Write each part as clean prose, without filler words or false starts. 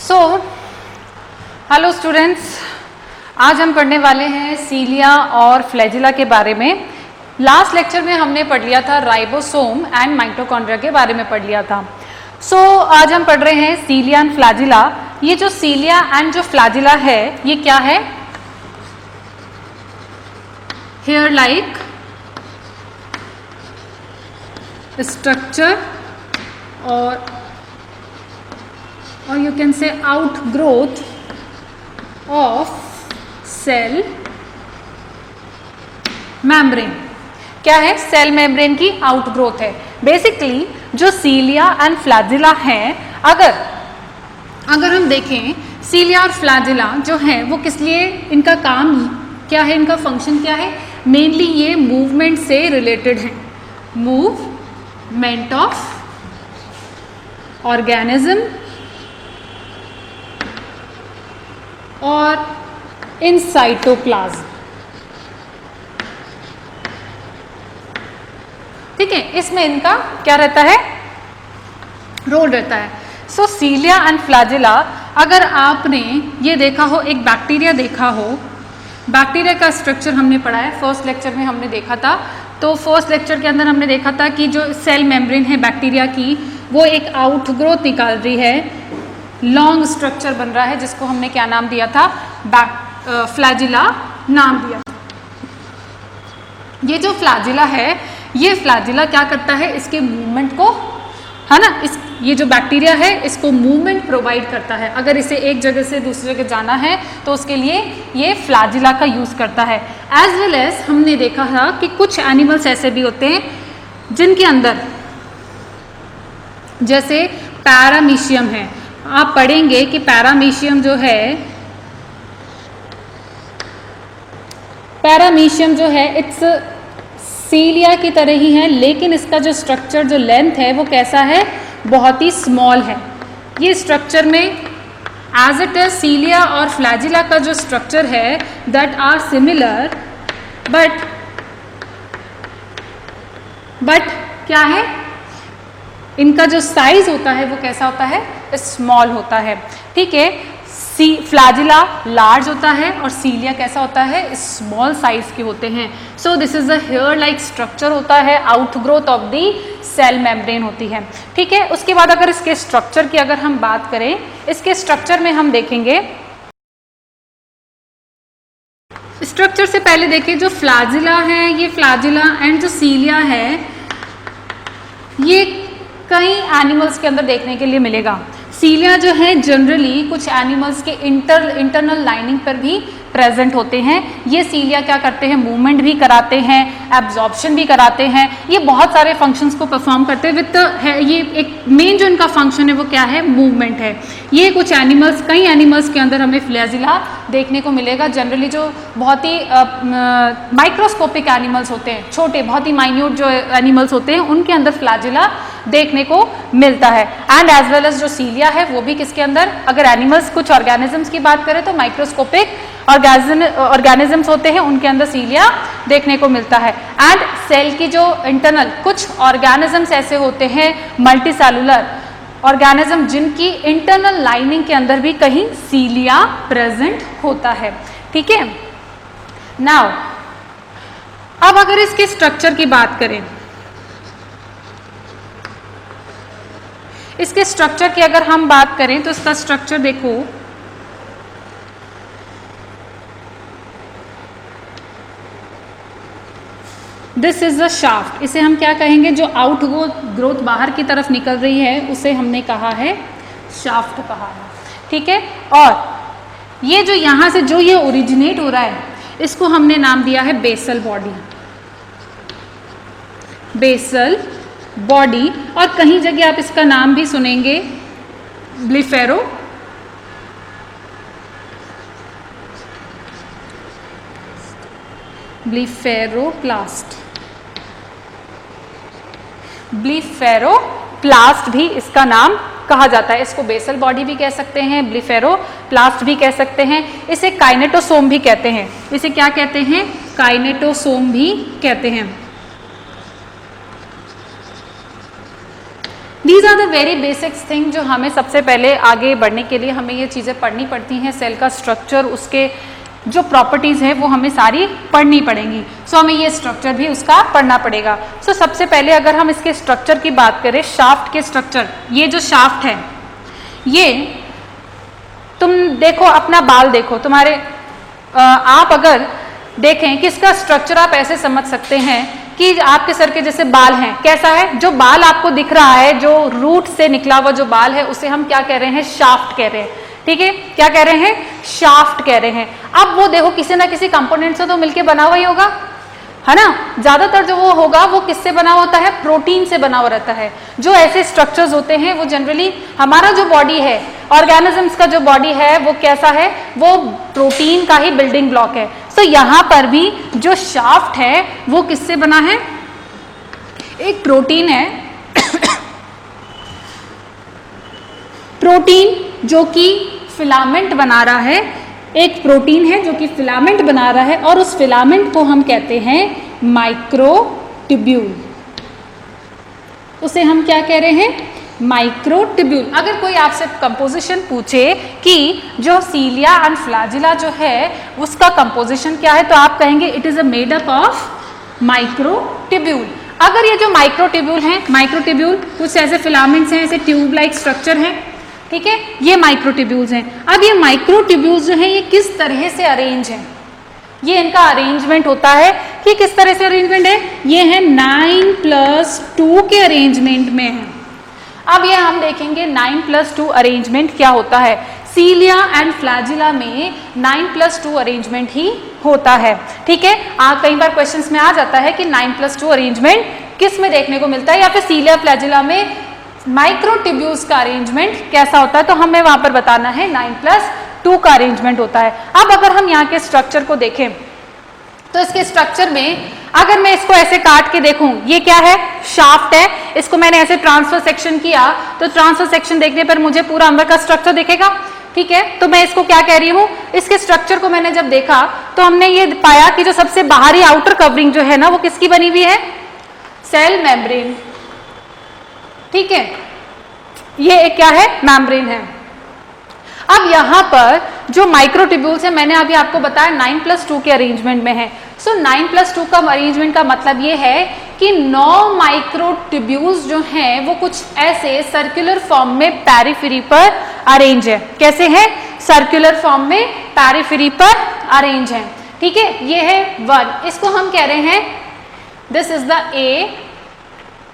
So hello students, आज हम पढ़ने वाले हैं सीलिया और फ्लैजिला के बारे में। लास्ट लेक्चर में हमने पढ़ लिया था राइबोसोम एंड माइटोकॉन्ड्रिया के बारे में पढ़ लिया था। आज हम पढ़ रहे हैं सीलिया एंड फ्लैजिला। ये जो सीलिया एंड जो फ्लैजिला है ये क्या है? Hair like structure or you can say outgrowth of cell membrane। क्या है? सेल मेम्ब्रेन की आउटग्रोथ है। बेसिकली जो सीलिया एंड फ्लैजिला हैं, अगर हम देखें सीलिया और फ्लैजिला जो है वो किस लिए, इनका काम क्या है, इनका फंक्शन क्या है? मेनली ये मूवमेंट से रिलेटेड है। मूवमेंट ऑफ ऑर्गेनिज्म और इन साइटोप्लाज्म। ठीक है, इसमें इनका क्या रहता है? रोल रहता है। सो सीलिया एंड फ्लैजिला, अगर आपने ये देखा हो, एक बैक्टीरिया देखा हो, बैक्टीरिया का स्ट्रक्चर हमने पढ़ा है, फर्स्ट लेक्चर में हमने देखा था। तो फर्स्ट लेक्चर के अंदर हमने देखा था कि जो सेल मेम्ब्रेन है बैक्टीरिया की, वो एक आउटग्रोथ निकाल रही है, लॉन्ग स्ट्रक्चर बन रहा है, जिसको हमने क्या नाम दिया था? फ्लैजिला नाम दिया। ये जो फ्लैजिला है, ये फ्लैजिला क्या करता है? इसके मूवमेंट को, है ना, ये जो बैक्टीरिया है इसको मूवमेंट प्रोवाइड करता है। अगर इसे एक जगह से दूसरी जगह जाना है तो उसके लिए ये फ्लैजिला का यूज करता है। एज वेल एज हमने देखा था कि कुछ एनिमल्स ऐसे भी होते हैं जिनके अंदर, जैसे पैरामीशियम है, आप पढ़ेंगे कि पैरामीशियम जो है इट्स सीलिया की तरह ही है, लेकिन इसका जो स्ट्रक्चर, जो लेंथ है वो कैसा है? बहुत ही स्मॉल है। ये स्ट्रक्चर में एज इट इज सीलिया और फ्लैजिला का जो स्ट्रक्चर है दैट आर सिमिलर, बट क्या है? इनका जो साइज होता है वो कैसा होता है? स्मॉल होता है। ठीक है, फ्लैजिला लार्ज होता है और सीलिया कैसा होता है? स्मॉल साइज के होते हैं। So this is a hair like structure होता है, outgrowth of the cell membrane होती है। ठीक है, उसके बाद अगर इसके स्ट्रक्चर की अगर हम बात करें, इसके स्ट्रक्चर में हम देखेंगे, स्ट्रक्चर से पहले देखिए जो फ्लैजिला है, ये फ्लैजिला एंड जो सीलिया है ये कई एनिमल्स के अंदर देखने के लिए मिलेगा। सीलिया जो है जनरली कुछ एनिमल्स के इंटरनल लाइनिंग पर भी प्रेजेंट होते हैं। ये सीलिया क्या करते हैं? मूवमेंट भी कराते हैं, एब्जॉर्प्शन भी कराते हैं, ये बहुत सारे फंक्शंस को परफॉर्म करते हैं विद ये एक मेन जो इनका फंक्शन है वो क्या है? मूवमेंट है। ये कुछ एनिमल्स, कई एनिमल्स के अंदर हमें फ्लैजिला देखने को मिलेगा। जनरली जो बहुत ही माइक्रोस्कोपिक एनिमल्स होते हैं, छोटे बहुत ही माइन्यूट जो एनिमल्स होते हैं, उनके अंदर फ्लैजिला देखने को मिलता है। एंड एज वेल एज जो सीलिया है वो भी किसके अंदर, अगर एनिमल्स कुछ ऑर्गेनिजम्स की बात करें तो माइक्रोस्कोपिक ऑर्गेनिजम्स होते हैं, उनके अंदर सीलिया देखने को मिलता है। एंड सेल की जो इंटरनल कुछ ऑर्गेनिजम्स ऐसे होते हैं, मल्टीसेलुलर ऑर्गेनिज्म, जिनकी इंटरनल लाइनिंग के अंदर भी कहीं सीलिया प्रेजेंट होता है। ठीक है, नाउ अब अगर इसके स्ट्रक्चर की बात करें, इसके स्ट्रक्चर की अगर हम बात करें तो इसका स्ट्रक्चर देखो, दिस इज अ शाफ्ट। इसे हम क्या कहेंगे? जो आउट ग्रोथ बाहर की तरफ निकल रही है उसे हमने कहा है शाफ्ट कहा है। ठीक है, और ये जो यहां से जो ये ओरिजिनेट हो रहा है इसको हमने नाम दिया है बेसल बॉडी। बेसल बॉडी, और कहीं जगह आप इसका नाम भी सुनेंगे ब्लीफेरोप्लास्ट। ब्लीफेरोप्लास्ट भी इसका नाम कहा जाता है। इसको बेसल बॉडी भी कह सकते हैं, ब्लीफेरोप्लास्ट भी कह सकते हैं, इसे काइनेटोसोम भी कहते हैं। इसे क्या कहते हैं? काइनेटोसोम भी कहते हैं। These are the very basics thing जो हमें सबसे पहले आगे बढ़ने के लिए हमें ये चीज़ें पढ़नी पड़ती हैं। सेल का स्ट्रक्चर, उसके जो प्रॉपर्टीज़ है वो हमें सारी पढ़नी पड़ेंगी। सो हमें ये स्ट्रक्चर भी उसका पढ़ना पड़ेगा। सो सबसे पहले अगर हम इसके स्ट्रक्चर की बात करें, शाफ्ट के स्ट्रक्चर, ये जो शाफ्ट है, ये तुम देखो, अपना बाल देखो, तुम्हारे आप अगर देखें कि इसका स्ट्रक्चर आप ऐसे समझ सकते हैं कि आपके सर के जैसे बाल हैं। कैसा है? जो बाल आपको दिख रहा है, जो रूट से निकला हुआ जो बाल है, उसे हम क्या कह रहे हैं? शाफ्ट कह रहे हैं। ठीक है, क्या कह रहे हैं? शाफ्ट कह रहे हैं। अब वो देखो किसी ना किसी कंपोनेंट से तो मिलके बना हुआ ही होगा, है ना। ज्यादातर जो वो होगा वो किससे बना होता है? प्रोटीन से बना हुआ रहता है। जो ऐसे स्ट्रक्चर्स होते हैं वो जनरली, हमारा जो बॉडी है, ऑर्गेनिजम्स का जो बॉडी है वो कैसा है? वो प्रोटीन का ही बिल्डिंग ब्लॉक है। सो यहाँ पर भी जो शाफ्ट है वो किससे बना है? एक प्रोटीन है प्रोटीन जो कि फिलामेंट बना रहा है, एक प्रोटीन है जो कि फिलामेंट बना रहा है, और उस फिलामेंट को हम कहते हैं माइक्रोट्यूब्यूल। उसे हम क्या कह रहे हैं? माइक्रोट्यूब्यूल। अगर कोई आपसे कंपोजिशन पूछे कि जो सीलिया एंड फ्लैजिला जो है उसका कंपोजिशन क्या है, तो आप कहेंगे it is a made up of microtubule. अगर ये जो माइक्रोट्यूब्यूल हैं, माइक्रोट्यूब्यूल कुछ ऐसे फिलामेंट्स हैं, ऐसे ट्यूब लाइक स्ट्रक्चर है, ठीक है, ये माइक्रोट्यूब्यूल्स हैं। अब ये माइक्रोट्यूब्यूल्स जो है ये किस तरह से अरेंज है, ये इनका अरेंजमेंट होता है कि किस तरह से अरेंजमेंट है? ये है 9+2 के अरेंजमेंट में है। अब ये हम देखेंगे 9+2 अरेंजमेंट क्या होता है। सीलिया एंड फ्लैजिला में 9+2 अरेंजमेंट ही होता है। ठीक है, कई बार क्वेश्चंस में आ जाता है कि 9+2 अरेंजमेंट किस में देखने को मिलता है, या फिर सीलिया फ्लैजिला में माइक्रोट्यूब्यूल्स का अरेंजमेंट कैसा होता है, तो हमें वहां पर बताना है 9+2 का अरेंजमेंट होता है। अब अगर हम यहाँ के स्ट्रक्चर को देखें तो इसके स्ट्रक्चर में अगर मैं इसको ऐसे काट के देखूं, ये क्या है? शाफ्ट है। इसको मैंने ऐसे ट्रांसफर सेक्शन किया तो ट्रांसफर सेक्शन देखने पर मुझे पूरा अंदर का स्ट्रक्चर दिखेगा। ठीक है, तो मैं इसको क्या कह रही हूं? इसके स्ट्रक्चर को मैंने जब देखा तो हमने ये पाया कि जो सबसे बाहरी आउटर कवरिंग जो है ना वो किसकी बनी हुई है? Cell membrane. ठीक है, ये एक क्या है? मेम्ब्रेन है। अब यहाँ पर जो माइक्रोट्यूब्यूल्स है, मैंने अभी आपको बताया 9+2 के अरेंजमेंट में है। सो 9+2 का अरेंजमेंट का मतलब ये है कि 9 माइक्रोट्यूब्यूल्स जो हैं वो कुछ ऐसे सर्कुलर फॉर्म में पेरिफेरी पर अरेंज है। कैसे है? सर्कुलर फॉर्म में पेरिफेरी पर अरेंज है। ठीक है, ये है 1, इसको हम कह रहे हैं this is the A,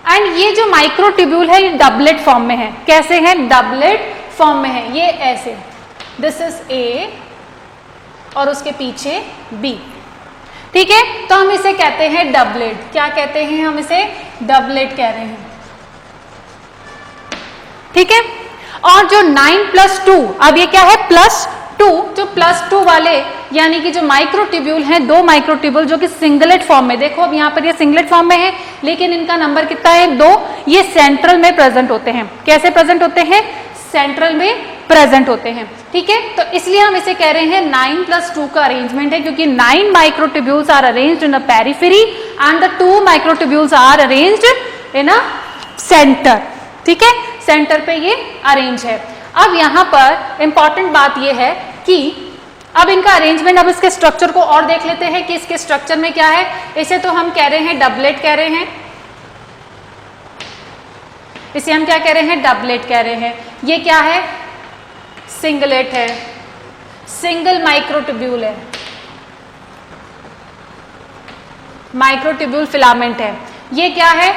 and ये जो माइक्रोट्यूब्यूल है ये डबलेट फॉर्म में है। कैसे है? डबलेट फॉर्म में है। ये ऐसे, दिस इज ए और उसके पीछे बी। ठीक है, तो हम इसे कहते हैं डबलेट। क्या कहते हैं? हम इसे डबलेट कह रहे हैं। ठीक है, और जो 9+2, अब ये क्या है? +2, जो +2 वाले यानी कि जो माइक्रोट्यूब्यूल हैं, 2 माइक्रोट्यूब्यूल जो कि सिंगलेट फॉर्म में, देखो अब यहाँ पर ये सिंगलेट फॉर्म में है लेकिन इनका नंबर कितना है? 2। ये सेंट्रल में प्रेजेंट होते हैं। कैसे प्रेजेंट होते हैं? सेंट्रल में प्रेजेंट होते हैं। ठीक है, तो इसलिए हम इसे कह रहे हैं 9+2 का अरेंजमेंट है, क्योंकि 9 microtubules are arranged in a periphery and the 2 microtubules are arranged in a centre. ठीक है, सेंटर पे ये अरेंज है। अब यहाँ पर इंपॉर्टेंट बात ये है कि अब इनका अरेंजमेंट, अब इसके स्ट्रक्चर को और देख लेते हैं कि इसके स्ट्रक्चर में क्या है। इसे तो हम कह रहे हैं डबलेट कह रहे हैं, इसे हम क्या कह रहे हैं? डबलेट कह रहे हैं। ये क्या है? सिंगलेट है, सिंगल माइक्रोट्यूब्यूल है, माइक्रोट्यूब्यूल फिलामेंट है। ये क्या है?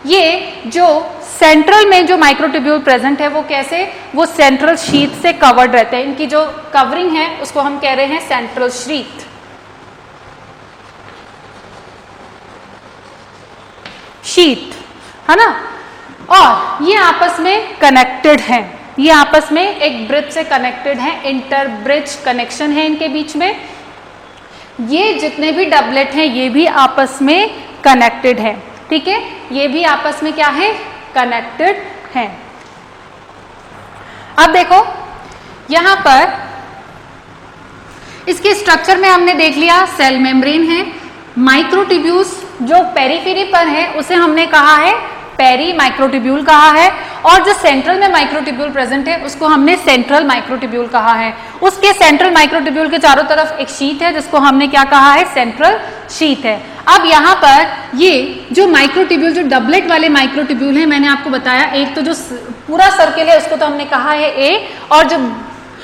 ये जो सेंट्रल में जो माइक्रोट्यूब्यूल प्रेजेंट है वो कैसे? वो सेंट्रल शीथ से कवर्ड रहते हैं। इनकी जो कवरिंग है उसको हम कह रहे हैं सेंट्रल शीथ। शीथ, है ना। और ये आपस में कनेक्टेड हैं, ये आपस में एक ब्रिज से कनेक्टेड हैं, इंटर ब्रिज कनेक्शन है इनके बीच में। ये जितने भी डबलेट हैं ये भी आपस में कनेक्टेड हैं। ठीक है, ये भी आपस में क्या है? कनेक्टेड हैं। अब देखो यहां पर इसके स्ट्रक्चर में हमने देख लिया सेल मेम्ब्रेन है, माइक्रोट्यूब्यूल्स जो पेरिफेरी पर है उसे हमने कहा है पेरी माइक्रोट्यूब्यूल कहा है, और जो सेंट्रल में माइक्रोट्यूब्यूल प्रेजेंट है उसको हमने सेंट्रल माइक्रोट्यूब्यूल कहा है। उसके सेंट्रल माइक्रोट्यूब्यूल के चारों तरफ एक शीथ है जिसको हमने क्या कहा है, सेंट्रल शीथ है। अब यहाँ पर ये जो माइक्रोट्यूब्यूल, जो डबलेट वाले माइक्रोट्यूब्यूल है, मैंने आपको बताया एक तो जो पूरा सर्किल है उसको तो हमने कहा है ए, और जो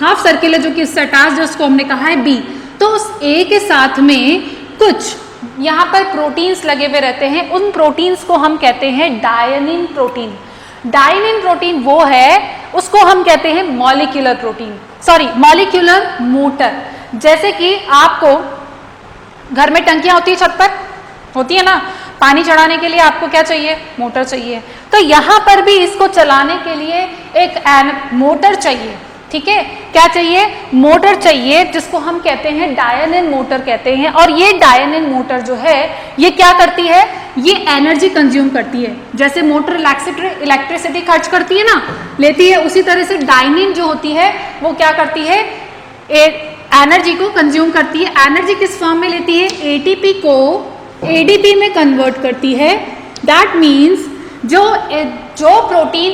हाफ सर्किल है जो कि इससे अटैच है उसको हमने कहा है बी। तो उस ए के साथ में कुछ यहाँ पर प्रोटीन्स लगे हुए रहते हैं, उन प्रोटीन्स को हम कहते हैं डायनिन प्रोटीन। डायनिन प्रोटीन वो है, उसको हम कहते हैं molecular protein, sorry molecular motor. जैसे कि आपको घर में टंकियां होती है, छत पर होती है ना, पानी चढ़ाने के लिए आपको क्या चाहिए, मोटर चाहिए। तो यहाँ पर भी इसको चलाने के लिए एक मोटर चाहिए, ठीक है, क्या चाहिए, मोटर चाहिए, जिसको हम कहते हैं डायनिन मोटर कहते हैं। और ये डायनिन मोटर जो है ये क्या करती है, ये एनर्जी कंज्यूम करती है। जैसे मोटर इलेक्ट्रिसिटी खर्च करती है ना, लेती है, उसी तरह से डायनिन जो होती है वो क्या करती है, एनर्जी को कंज्यूम करती है। एनर्जी किस फॉर्म में लेती है, एटीपी को एडीपी में कन्वर्ट करती है। दैट मीन्स जो प्रोटीन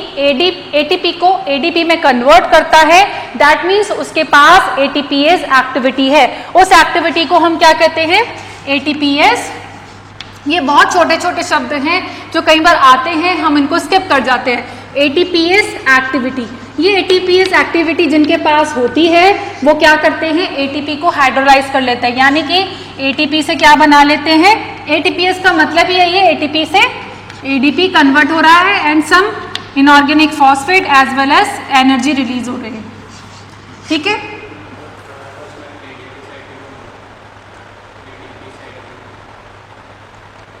एटीपी को एडीपी में कन्वर्ट करता है, दैट मीन्स उसके पास एटीपीएस एक्टिविटी है। उस एक्टिविटी को हम क्या कहते हैं, एटीपीएस। ये बहुत छोटे छोटे शब्द हैं जो कई बार आते हैं, हम इनको स्किप कर जाते हैं। एटीपीएस एक्टिविटी, ये एटीपीएस एक्टिविटी जिनके पास होती है वो क्या करते हैं, एटीपी को हाइड्रोलाइज कर लेते हैं, यानी कि एटीपी से क्या बना लेते हैं, एटीपीएस का मतलब ही है ये एटीपी से एडीपी कन्वर्ट हो रहा है and some inorganic phosphate as well as energy release हो रही है, ठीक है।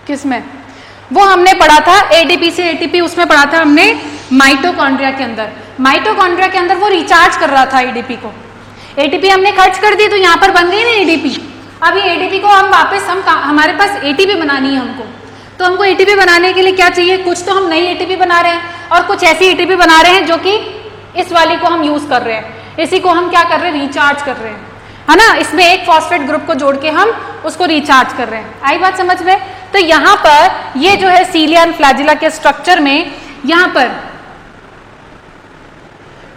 किसमें, वो हमने पढ़ा था एडीपी से एटीपी, उसमें पढ़ा था हमने माइटोकॉन्ड्रिया के अंदर। माइटोकॉन्ड्रिया के अंदर वो रिचार्ज कर रहा था एडीपी को, एटीपी हमने खर्च कर दी तो यहाँ पर बन गई ना एडीपी। अब ये एडीपी को हम वापस हमारे पास एटीपी बनानी है हमको, तो हमको एटीपी बनाने के लिए क्या चाहिए, कुछ तो हम नई एटीपी बना रहे हैं और कुछ ऐसी एटीपी बना रहे हैं जो कि इस वाली को हम यूज कर रहे हैं, इसी को हम क्या कर रहे हैं, रिचार्ज कर रहे हैं, है ना। इसमें एक फॉस्फेट ग्रुप को जोड़ के हम उसको रिचार्ज कर रहे हैं। आई बात समझ में। तो यहाँ पर ये जो है सीलिया एंड फ्लैजिला के स्ट्रक्चर में यहाँ पर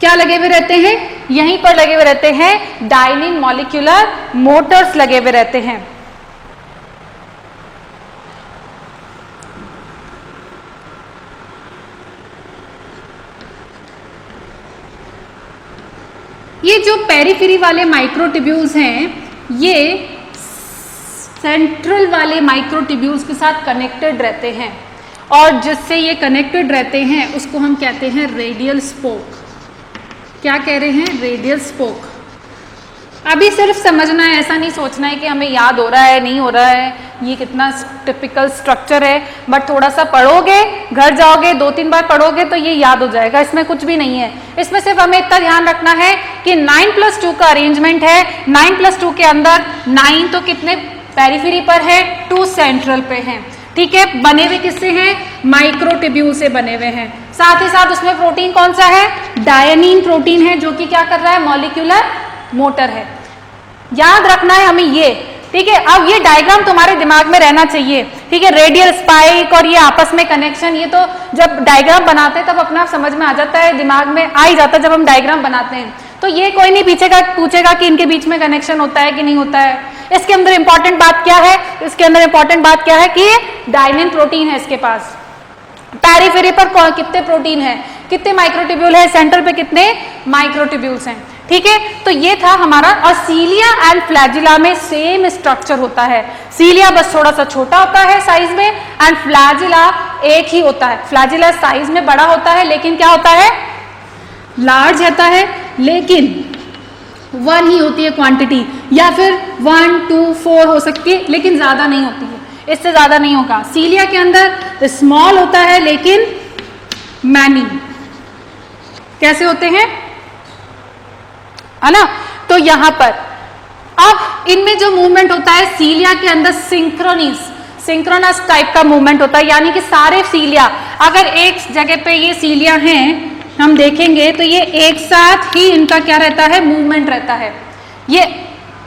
क्या लगे हुए रहते हैं, यहीं पर लगे हुए रहते हैं डायनिन मॉलिक्यूलर मोटर्स लगे हुए रहते हैं। ये जो पेरिफेरी वाले माइक्रोट्यूब्यूल्स हैं ये सेंट्रल वाले माइक्रोट्यूब्यूल्स के साथ कनेक्टेड रहते हैं, और जिससे ये कनेक्टेड रहते हैं उसको हम कहते हैं रेडियल स्पोक। क्या कह रहे हैं, रेडियल स्पोक। अभी सिर्फ समझना है, ऐसा नहीं सोचना है कि हमें याद हो रहा है नहीं हो रहा है, ये कितना टिपिकल स्ट्रक्चर है, बट थोड़ा सा पढ़ोगे, घर जाओगे 2-3 बार पढ़ोगे तो ये याद हो जाएगा। इसमें कुछ भी नहीं है, इसमें सिर्फ हमें इतना ध्यान रखना है कि 9+2 का अरेंजमेंट है। 9+2 के अंदर 9 तो कितने पेरिफेरी पर है, 2 सेंट्रल पे हैं, ठीक है। बने हुए किससे हैं, माइक्रोट्यूब्यूल से बने हुए हैं। साथ ही साथ उसमें प्रोटीन कौन सा है, डायनिन प्रोटीन है, जो कि क्या कर रहा है, मॉलिक्यूलर मोटर है। याद रखना है हमें ये, ठीक है। अब ये डायग्राम तुम्हारे दिमाग में रहना चाहिए, ठीक है। रेडियल स्पाइक और ये आपस में कनेक्शन, ये तो जब डायग्राम बनाते हैं तब अपना समझ में आ जाता है, दिमाग में आ ही जाता है जब हम डायग्राम बनाते हैं। तो ये कोई नहीं पूछेगा कि इनके बीच में कनेक्शन होता है कि नहीं होता है। इसके अंदर इंपॉर्टेंट बात क्या है, इसके अंदर इंपॉर्टेंट बात क्या है कि ये डायनिन प्रोटीन है इसके पास। पेरिफेरी पर कितने प्रोटीन है, कितने माइक्रोट्यूब्यूल है, सेंटर पे कितने माइक्रोट्यूब्यूल्स हैं, ठीक है। तो ये था हमारा। और सीलिया एंड फ्लैजिला में सेम स्ट्रक्चर होता है। सीलिया बस थोड़ा सा छोटा होता है साइज में, एंड फ्लैजिला एक ही होता है। फ्लैजिला साइज में बड़ा होता है लेकिन क्या होता है, लार्ज रहता है, लेकिन 1 ही होती है क्वांटिटी, या फिर 1, 2, 4 हो सकती है, लेकिन ज्यादा नहीं होती है, इससे ज्यादा नहीं होगा। सीलिया के अंदर स्मॉल होता है लेकिन मैनी, कैसे होते हैं, है ना। तो यहां पर अब इनमें जो मूवमेंट होता है सीलिया के अंदर सिंक्रोनस टाइप का मूवमेंट होता है, यानी कि सारे सीलिया, अगर एक जगह पे ये सीलिया हैं हम देखेंगे तो ये एक साथ ही इनका क्या रहता है, मूवमेंट रहता है। ये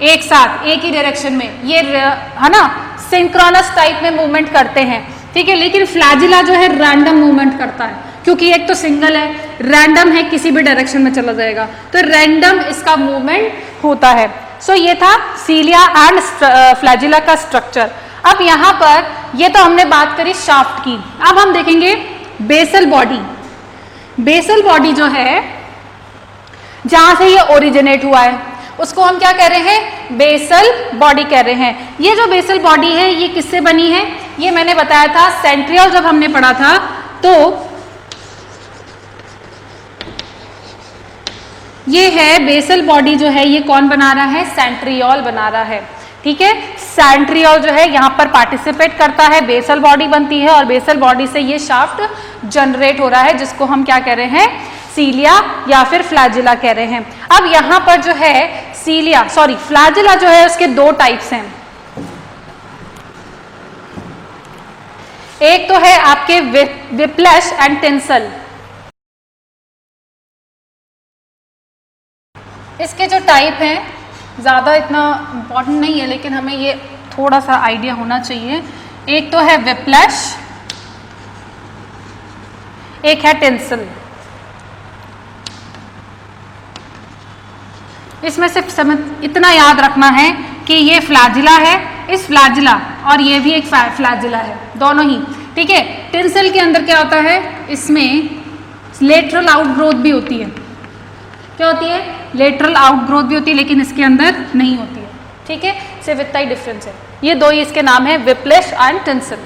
एक साथ एक ही डायरेक्शन में, ये है ना, सिंक्रोनस टाइप में मूवमेंट करते हैं। ठीक है, लेकिन फ्लैजिला जो है रैंडम मूवमेंट करता है, क्योंकि एक तो सिंगल है, रैंडम है, किसी भी डायरेक्शन में चला जाएगा, तो रैंडम इसका मूवमेंट होता है। सो ये था सीलिया एंड फ्लैजिला का स्ट्रक्चर। अब यहाँ पर ये तो हमने बात करी शाफ्ट की, अब हम देखेंगे बेसल बॉडी। बेसल बॉडी जो है जहां से ये ओरिजिनेट हुआ है उसको हम क्या कह रहे हैं, बेसल बॉडी कह रहे हैं। ये जो बेसल बॉडी है ये किससे बनी है, ये मैंने बताया था सेंट्रियोल जब हमने पढ़ा था, तो ये है बेसल बॉडी जो है, ये कौन बना रहा है, सेंट्रियोल बना रहा है। ठीक है, सेंट्रियोल जो है यहाँ पर पार्टिसिपेट करता है, बेसल बॉडी बनती है और बेसल बॉडी से ये शाफ्ट जनरेट हो रहा है, जिसको हम क्या कह रहे हैं, सीलिया या फिर फ्लैजिला कह रहे हैं। अब यहाँ पर जो है सीलिया फ्लैजिला जो है उसके दो टाइप्स हैं। एक तो है आपके विप्लश एंड टेंसल। इसके जो टाइप हैं ज़्यादा इतना इम्पॉर्टेंट नहीं है, लेकिन हमें ये थोड़ा सा आइडिया होना चाहिए। एक तो है विप्लश, एक है टेंसल। इसमें सिर्फ समझ इतना याद रखना है कि ये फ्लैजिला है, इस फ्लैजिला और ये भी एक फ्लैजिला है, दोनों ही। ठीक है, टेंसल के अंदर क्या होता है, इसमें लेटरल आउटग्रोथ भी होती है। क्या होती है, लेटरल आउटग्रोथ भी होती है, लेकिन इसके अंदर नहीं होती है। ठीक है, सिर्फ इतना ही डिफरेंस है। ये दो ही इसके नाम है, विप्लश एंड टेंसल।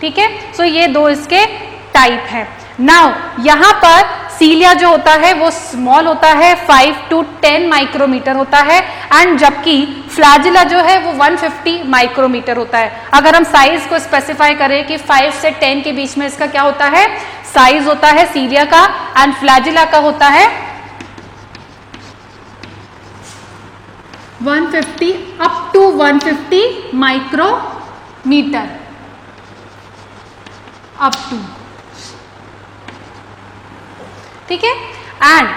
ठीक है, सो ये दो इसके टाइप हैं। नाउ यहाँ पर सीलिया जो होता है वो स्मॉल होता है, 5 to 10 माइक्रोमीटर होता है, एंड जबकि फ्लैजिला जो है वो 150 माइक्रोमीटर होता है। अगर हम साइज को स्पेसिफाई करें कि 5 से 10 के बीच में इसका क्या होता है, साइज होता है सीलिया का, एंड फ्लैजिला का होता है 150 up to 150 micrometre up to. ठीक है, एंड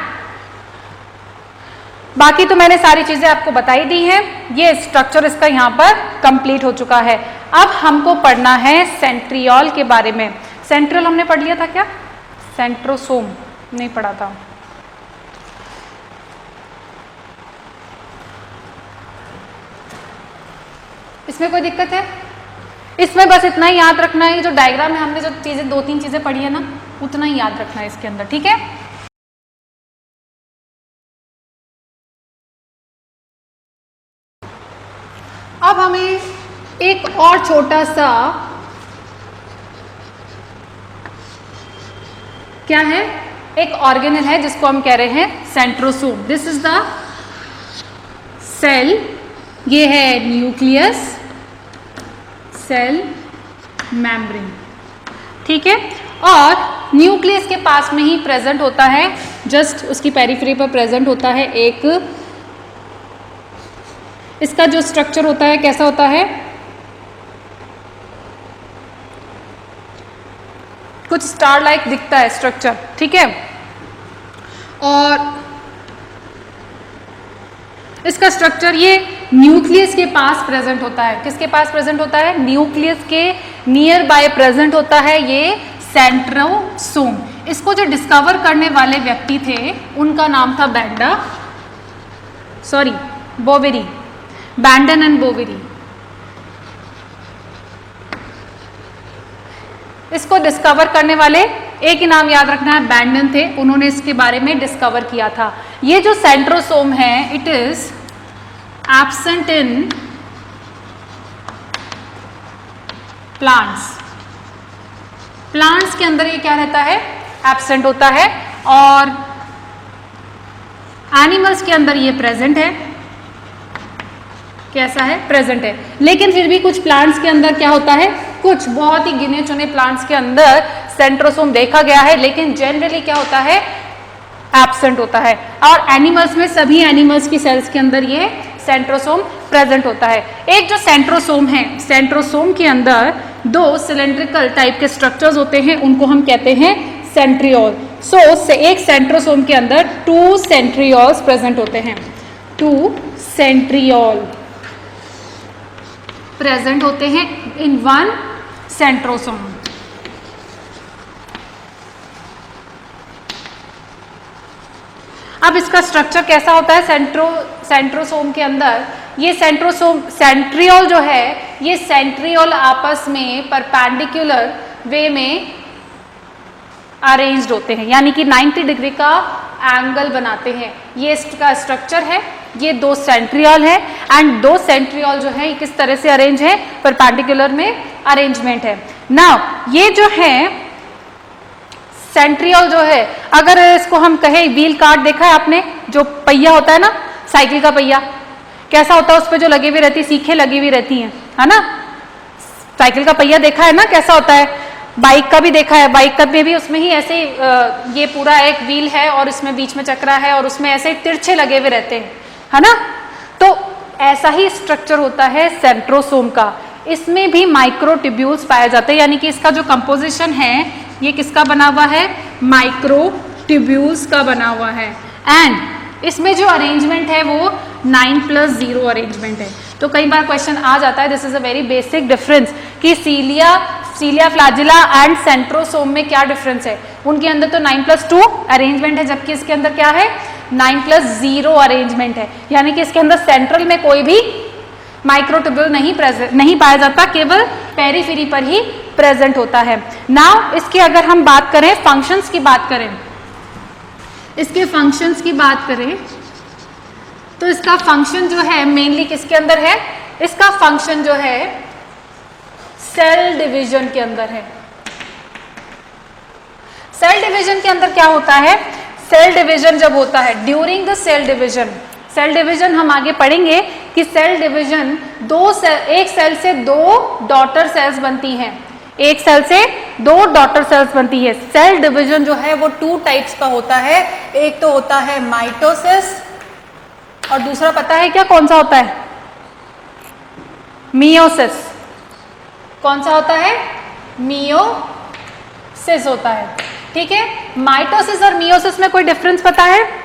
बाकी तो मैंने सारी चीजें आपको बताई दी हैं। ये स्ट्रक्चर इसका यहाँ पर कंप्लीट हो चुका है। अब हमको पढ़ना है सेंट्रियोल के बारे में। सेंट्रियोल हमने पढ़ लिया था क्या, सेंट्रोसोम नहीं पढ़ा था। इसमें कोई दिक्कत है, इसमें बस इतना ही याद रखना है, जो डायग्राम में हमने जो चीजें 2-3 चीजें पढ़ी है ना, उतना ही याद रखना है इसके अंदर। ठीक है, अब हमें एक और छोटा सा क्या है, एक ऑर्गेनल है जिसको हम कह रहे हैं centrosome. This is the cell, ये है न्यूक्लियस, सेल मेम्ब्रेन। ठीक है, और न्यूक्लियस के पास में ही प्रेजेंट होता है, जस्ट उसकी पेरिफेरी पर प्रेजेंट होता है एक, इसका जो स्ट्रक्चर होता है कैसा होता है, कुछ स्टार लाइक दिखता है स्ट्रक्चर। ठीक है, और इसका स्ट्रक्चर ये न्यूक्लियस के पास प्रेजेंट होता है। किसके पास प्रेजेंट होता है, न्यूक्लियस के नियर बाय प्रेजेंट होता है ये सेंट्रोसोम। इसको जो डिस्कवर करने वाले व्यक्ति थे उनका नाम था बोवेरी, बैंडन एंड बोवेरी। इसको डिस्कवर करने वाले एक ही नाम याद रखना है, बैंडन थे, उन्होंने इसके बारे में डिस्कवर किया था। ये जो सेंट्रोसोम है it is absent in plants. Plants के अंदर ये क्या रहता है, एब्सेंट होता है, और एनिमल्स के अंदर ये प्रेजेंट है। कैसा है, प्रेजेंट है। लेकिन फिर भी कुछ प्लांट्स के अंदर क्या होता है, कुछ बहुत ही गिने चुने प्लांट्स के अंदर सेंट्रोसोम देखा गया है, लेकिन जनरली क्या होता है, एब्सेंट होता है। और एनिमल्स में सभी एनिमल्स की सेल्स के अंदर ये सेंट्रोसोम प्रेजेंट होता है। एक जो सेंट्रोसोम है, सेंट्रोसोम के अंदर 2 सिलेंड्रिकल टाइप के स्ट्रक्चर्स होते हैं, उनको हम कहते हैं सेंट्रियोल। सो एक सेंट्रोसोम के अंदर 2 सेंट्रियोल्स प्रेजेंट होते हैं, 2 सेंट्रियोल प्रेजेंट होते हैं इन 1 सेंट्रोसोम। अब इसका स्ट्रक्चर कैसा होता है सेंट्रोसोम के अंदर, ये सेंट्रियोल जो है, ये सेंट्रियोल आपस में परपेंडिकुलर वे में अरेंज्ड होते हैं, यानी कि 90 डिग्री का एंगल बनाते हैं। ये इसका स्ट्रक्चर है, ये 2 सेंट्रियोल है एंड 2 सेंट्रियोल जो है किस तरह से अरेंज है, परपेंडिकुलर में अरेंजमेंट है। नाउ ये जो है सेंट्रियोल जो है, अगर इसको हम कहें व्हील कार्ड देखा है आपने, जो पहिया होता है ना साइकिल का पहिया, कैसा होता है, उस पर जो लगी हुई रहती है, सीखें लगी हुई रहती हैं, है ना। साइकिल का पहिया देखा है ना कैसा होता है, बाइक का भी देखा है, बाइक का में भी उसमें ही ऐसे ये पूरा एक व्हील है और इसमें बीच में चक्रा है और उसमें ऐसे तिरछे लगे हुए रहते हैं, है ना। तो ऐसा ही स्ट्रक्चर होता है सेंट्रोसोम का, इसमें भी माइक्रोट्यूब्यूल्स पाए जाते हैं, यानी कि इसका जो कंपोजिशन है ये किसका बना हुआ है, माइक्रोट्यूब्यूल्स का बना हुआ है। एंड इसमें जो अरेंजमेंट है वो 9+0 अरेंजमेंट है। तो कई बार क्वेश्चन आ जाता है, this is a very basic difference कि सीलिया फ्लैजिला एंड सेंट्रोसोम में क्या डिफरेंस है। उनके अंदर तो 9+2 अरेंजमेंट है, जबकि इसके अंदर क्या है, 9+0 अरेंजमेंट है, यानी कि इसके अंदर सेंट्रल में कोई भी माइक्रोट्यूब्यूल नहीं पाया जाता, केवल पेरिफेरी पर ही प्रेजेंट होता है। नाउ इसके अगर हम बात करें फंक्शंस की बात करें, इसके फंक्शंस की बात करें तो इसका फंक्शन जो है मेनली किसके अंदर है, इसका फंक्शन जो है सेल डिवीजन के अंदर है। सेल डिवीजन के अंदर क्या होता है, सेल डिवीजन जब होता है ड्यूरिंग द सेल डिवीजन हम आगे पढ़ेंगे कि सेल डिवीजन एक सेल से 2 डॉटर सेल्स बनती हैं, एक सेल से 2 डॉटर सेल्स बनती है। सेल डिवीजन जो है वो 2 टाइप्स का होता है, एक तो होता है माइटोसिस और दूसरा पता है क्या कौन सा होता है, मियोसिस। कौन सा होता है, मियोसिस होता है, ठीक है। माइटोसिस और मियोसिस में कोई डिफरेंस पता है,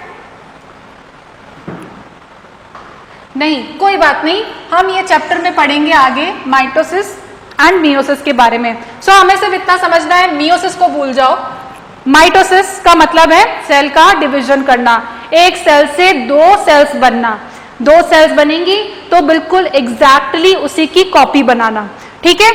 नहीं, कोई बात नहीं, हम ये चैप्टर में पढ़ेंगे आगे माइटोसिस एंड मियोसिस के बारे में। सो हमें सिर्फ इतना समझना है, मियोसिस को भूल जाओ, माइटोसिस का मतलब है सेल का डिवीजन करना, एक सेल से 2 सेल्स बनना, 2 सेल्स बनेंगी तो बिल्कुल एग्जैक्टली उसी की कॉपी बनाना, ठीक है।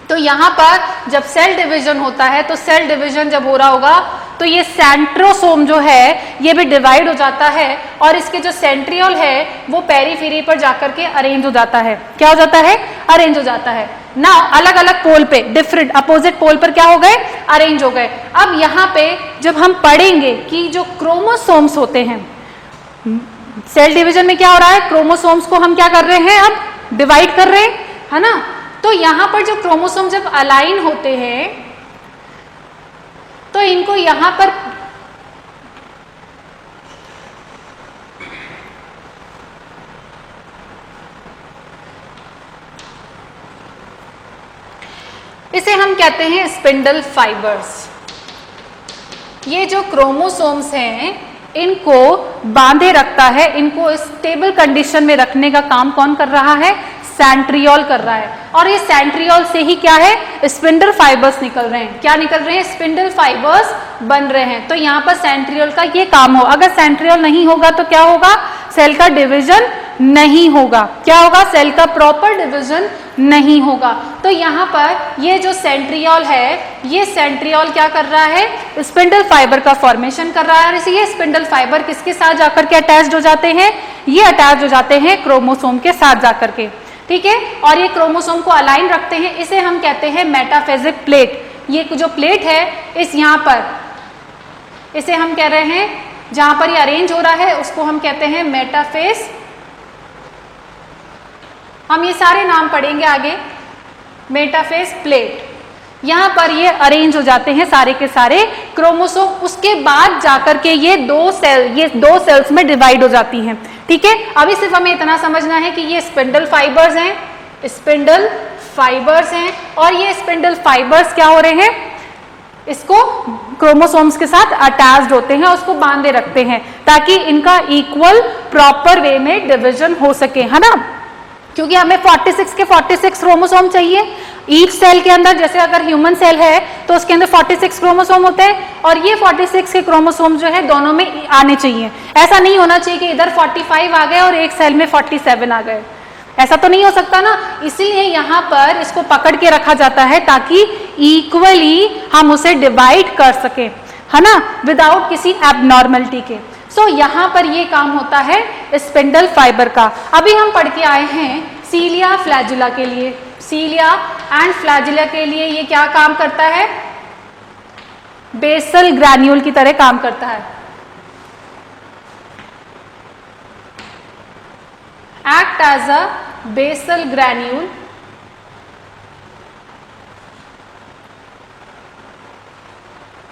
तो यहां पर जब सेल डिवीजन होता है, तो सेल डिवीजन जब हो रहा होगा तो ये सेंट्रोसोम जो है ये भी डिवाइड हो जाता है और इसके जो सेंट्रियोल है वो पेरिफेरी पर जाकर के अरेंज हो जाता है। क्या हो जाता है, अरेंज हो जाता है ना, अलग अलग पोल पे, डिफरेंट अपोजिट पोल पर क्या हो गए, अरेंज हो गए। अब यहाँ पे जब हम पढ़ेंगे कि जो क्रोमोसोम्स होते हैं, सेल डिवीजन में क्या हो रहा है, क्रोमोसोम्स को हम क्या कर रहे हैं, अब डिवाइड कर रहे हैं, है ना। तो यहां पर जो क्रोमोसोम जब अलाइन होते हैं तो इनको यहां पर इसे हम कहते हैं स्पिंडल फाइबर्स। ये जो क्रोमोसोम्स हैं इनको बांधे रखता है, इनको स्टेबल कंडीशन में रखने का काम कौन कर रहा है, सेंट्रियोल कर रहा है। और ये सेंट्रियोल से ही क्या है, स्पिंडल फाइबर्स निकल रहे हैं। क्या निकल रहे हैं, स्पिंडल फाइबर्स बन रहे हैं। तो यहाँ पर सेंट्रियोल का ये काम हो, अगर सेंट्रियोल नहीं होगा तो क्या होगा, सेल का डिवीजन नहीं होगा। क्या होगा, सेल का प्रॉपर डिवीजन नहीं होगा। तो यहाँ पर ये जो सेंट्रियोल है, ये सेंट्रियोल क्या कर रहा है, स्पिंडल फाइबर का फॉर्मेशन कर रहा है। और ये स्पिंडल फाइबर किसके साथ जाकर के अटैच्ड हो जाते हैं, ये अटैच हो जाते हैं क्रोमोसोम के साथ जाकर के, ठीक है। और ये क्रोमोसोम को अलाइन रखते हैं, इसे हम कहते हैं मेटाफेजिक प्लेट। ये जो प्लेट है इस यहाँ पर, इसे हम कह रहे हैं, जहां पर ये अरेंज हो रहा है उसको हम कहते हैं मेटाफेज। हम ये सारे नाम पढ़ेंगे आगे, मेटाफेज प्लेट। यहां पर ये अरेंज हो जाते हैं सारे के सारे क्रोमोसोम। उसके बाद जाकर के ये दो सेल्स में डिवाइड हो जाती हैं, ठीक है। अभी सिर्फ हमें इतना समझना है कि ये स्पिंडल फाइबर्स हैं, स्पिंडल फाइबर्स हैं। और ये स्पिंडल फाइबर्स क्या हो रहे हैं, इसको क्रोमोसोम्स के साथ अटैच्ड होते हैं, उसको बांधे रखते हैं ताकि इनका इक्वल प्रॉपर वे में डिवीजन हो सके, है ना। क्योंकि हमें 46 के 46 क्रोमोसोम चाहिए। ईच सेल के अंदर, जैसे अगर ह्यूमन सेल है तो उसके अंदर 46 क्रोमोसोम होते हैं और ये 46 के क्रोमोसोम जो है दोनों में आने चाहिए। ऐसा नहीं होना चाहिए कि इधर 45 आ गए और एक सेल में 47 आ गए, ऐसा तो नहीं हो सकता ना। इसीलिए यहाँ पर इसको पकड़ के रखा जाता है ताकि इक्वली हम उसे डिवाइड कर सके, है ना, विदाउट किसी एबनॉर्मलिटी के। सो यहाँ पर ये काम होता है स्पिंडल फाइबर का। अभी हम पढ़ के आए हैं सीलिया फ्लैजिला के लिए। सीलिया एंड फ्लैजिला के लिए ये क्या काम करता है? बेसल ग्रैन्यूल की तरह काम करता है। Act as a basal granule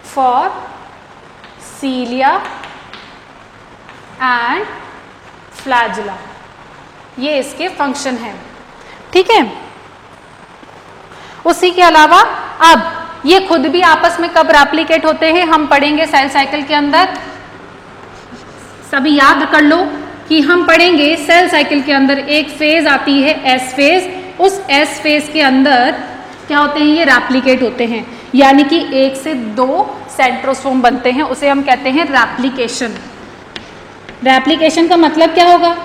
for cilia and flagella, ये इसके फंक्शन है, ठीक है। उसी के अलावा अब ये खुद भी आपस में कब रेप्लिकेट होते हैं हम पढ़ेंगे सेल साइकिल के अंदर। सभी याद कर लो कि हम पढ़ेंगे सेल साइकिल के अंदर एक फेज आती है एस फेज। उस एस फेज के अंदर क्या होते हैं? ये रेप्लिकेट होते हैं, यानी कि 1 से 2 सेंट्रोसोम बनते हैं, उसे हम कहते हैं रेप्लिकेशन। रेप्लिकेशन का मतलब क्या होगा?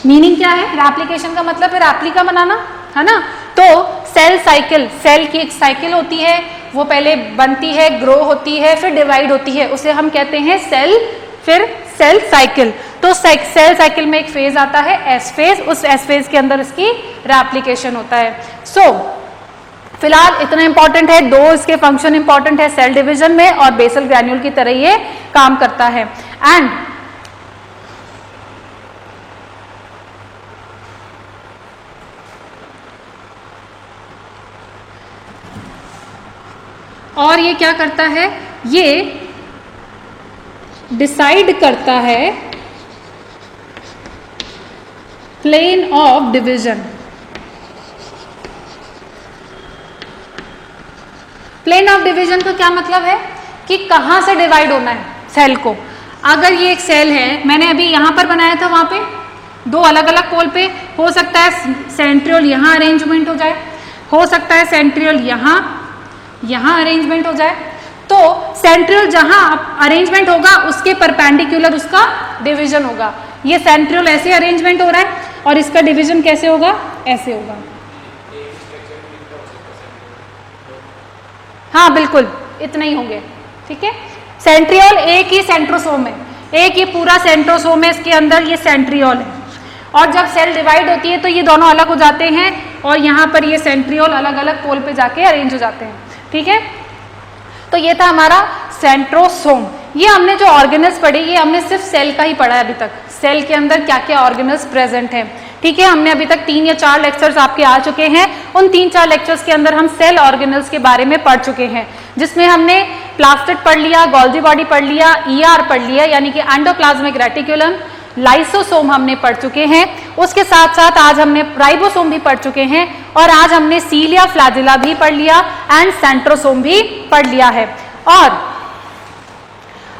मीनिंग क्या है? रेप्लिकेशन का मतलब है रेप्लिका बनाना, है ना। तो सेल साइकिल, सेल की एक साइकिल होती है, वो पहले बनती है, ग्रो होती है, फिर डिवाइड होती है, उसे हम कहते हैं सेल, फिर सेल साइकिल। तो सेल साइकिल में एक फेज आता है एस फेज, उस एस फेज के अंदर इसकी रेप्लिकेशन होता है। सो फिलहाल इतना इंपॉर्टेंट है, 2 इसके फंक्शन इंपॉर्टेंट है सेल डिवीजन में और बेसल ग्रैन्यूल की तरह ये काम करता है। एंड और ये क्या करता है? ये डिसाइड करता है plane of division. Plane of division का क्या मतलब है कि कहां से डिवाइड होना है सेल को। अगर ये एक सेल है, मैंने अभी यहां पर बनाया था, वहां पे 2 अलग अलग पोल पे, हो सकता है सेंट्रियोल यहां अरेंजमेंट हो जाए, हो सकता है सेंट्रियोल यहां अरेंजमेंट हो जाए। तो सेंट्रियोल जहां अरेंजमेंट होगा उसके परपेंडिकुलर उसका डिवीजन होगा। ये सेंट्रियोल ऐसे अरेंजमेंट हो रहा है और इसका डिवीजन कैसे होगा? ऐसे होगा। हाँ बिल्कुल, इतना ही होंगे, ठीक है। सेंट्रियोल एक ही सेंट्रोसोम है, एक ही पूरा सेंट्रोसोम है, इसके अंदर ये सेंट्रियोल है। और जब सेल डिवाइड होती है तो ये दोनों अलग हो जाते हैं और यहाँ पर ये सेंट्रियोल अलग अलग पोल पे जाके अरेंज हो जाते हैं, ठीक है। तो ये था हमारा सेंट्रोसोम। ये हमने जो ऑर्गेनल्स पढ़े, ये हमने सिर्फ सेल का ही पढ़ा है अभी तक, सेल के अंदर क्या क्या ऑर्गेनल्स प्रेजेंट हैं, ठीक है। हमने अभी तक 3 या 4 लेक्चर्स आपके आ चुके हैं। उन 3-4 लेक्चर्स के अंदर हम सेल ऑर्गेनल्स के बारे में पढ़ चुके हैं, जिसमें हमने प्लास्टिड पढ़ लिया, गोल्जी बॉडी पढ़ लिया, ईआर पढ़ लिया यानी कि एंडोप्लाज्मिक रेटिकुलम, लाइसोसोम हमने पढ़ चुके हैं। उसके साथ साथ आज हमने राइबोसोम भी पढ़ चुके हैं और आज हमने सीलिया फ्लैजिला भी पढ़ लिया एंड सेंट्रोसोम भी पढ़ लिया है। और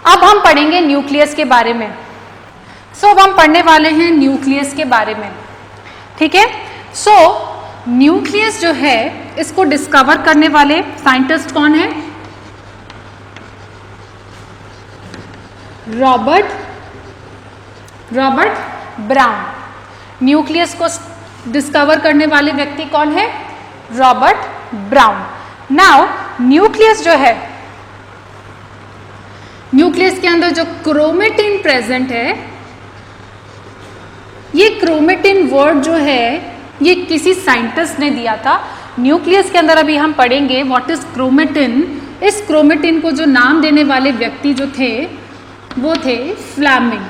अब हम पढ़ेंगे न्यूक्लियस के बारे में। सो अब हम पढ़ने वाले हैं न्यूक्लियस के बारे में, ठीक है। सो न्यूक्लियस जो है इसको डिस्कवर करने वाले साइंटिस्ट कौन है? Robert brown. न्यूक्लियस को डिस्कवर करने वाले व्यक्ति कौन है? Robert brown. नाउ न्यूक्लियस जो है, न्यूक्लियस के अंदर जो क्रोमेटिन प्रेजेंट है, ये क्रोमेटिन वर्ड जो है ये किसी साइंटिस्ट ने दिया था। न्यूक्लियस के अंदर अभी हम पढ़ेंगे व्हाट इज क्रोमेटिन। इस क्रोमेटिन को जो नाम देने वाले व्यक्ति जो थे वो थे फ्लेमिंग।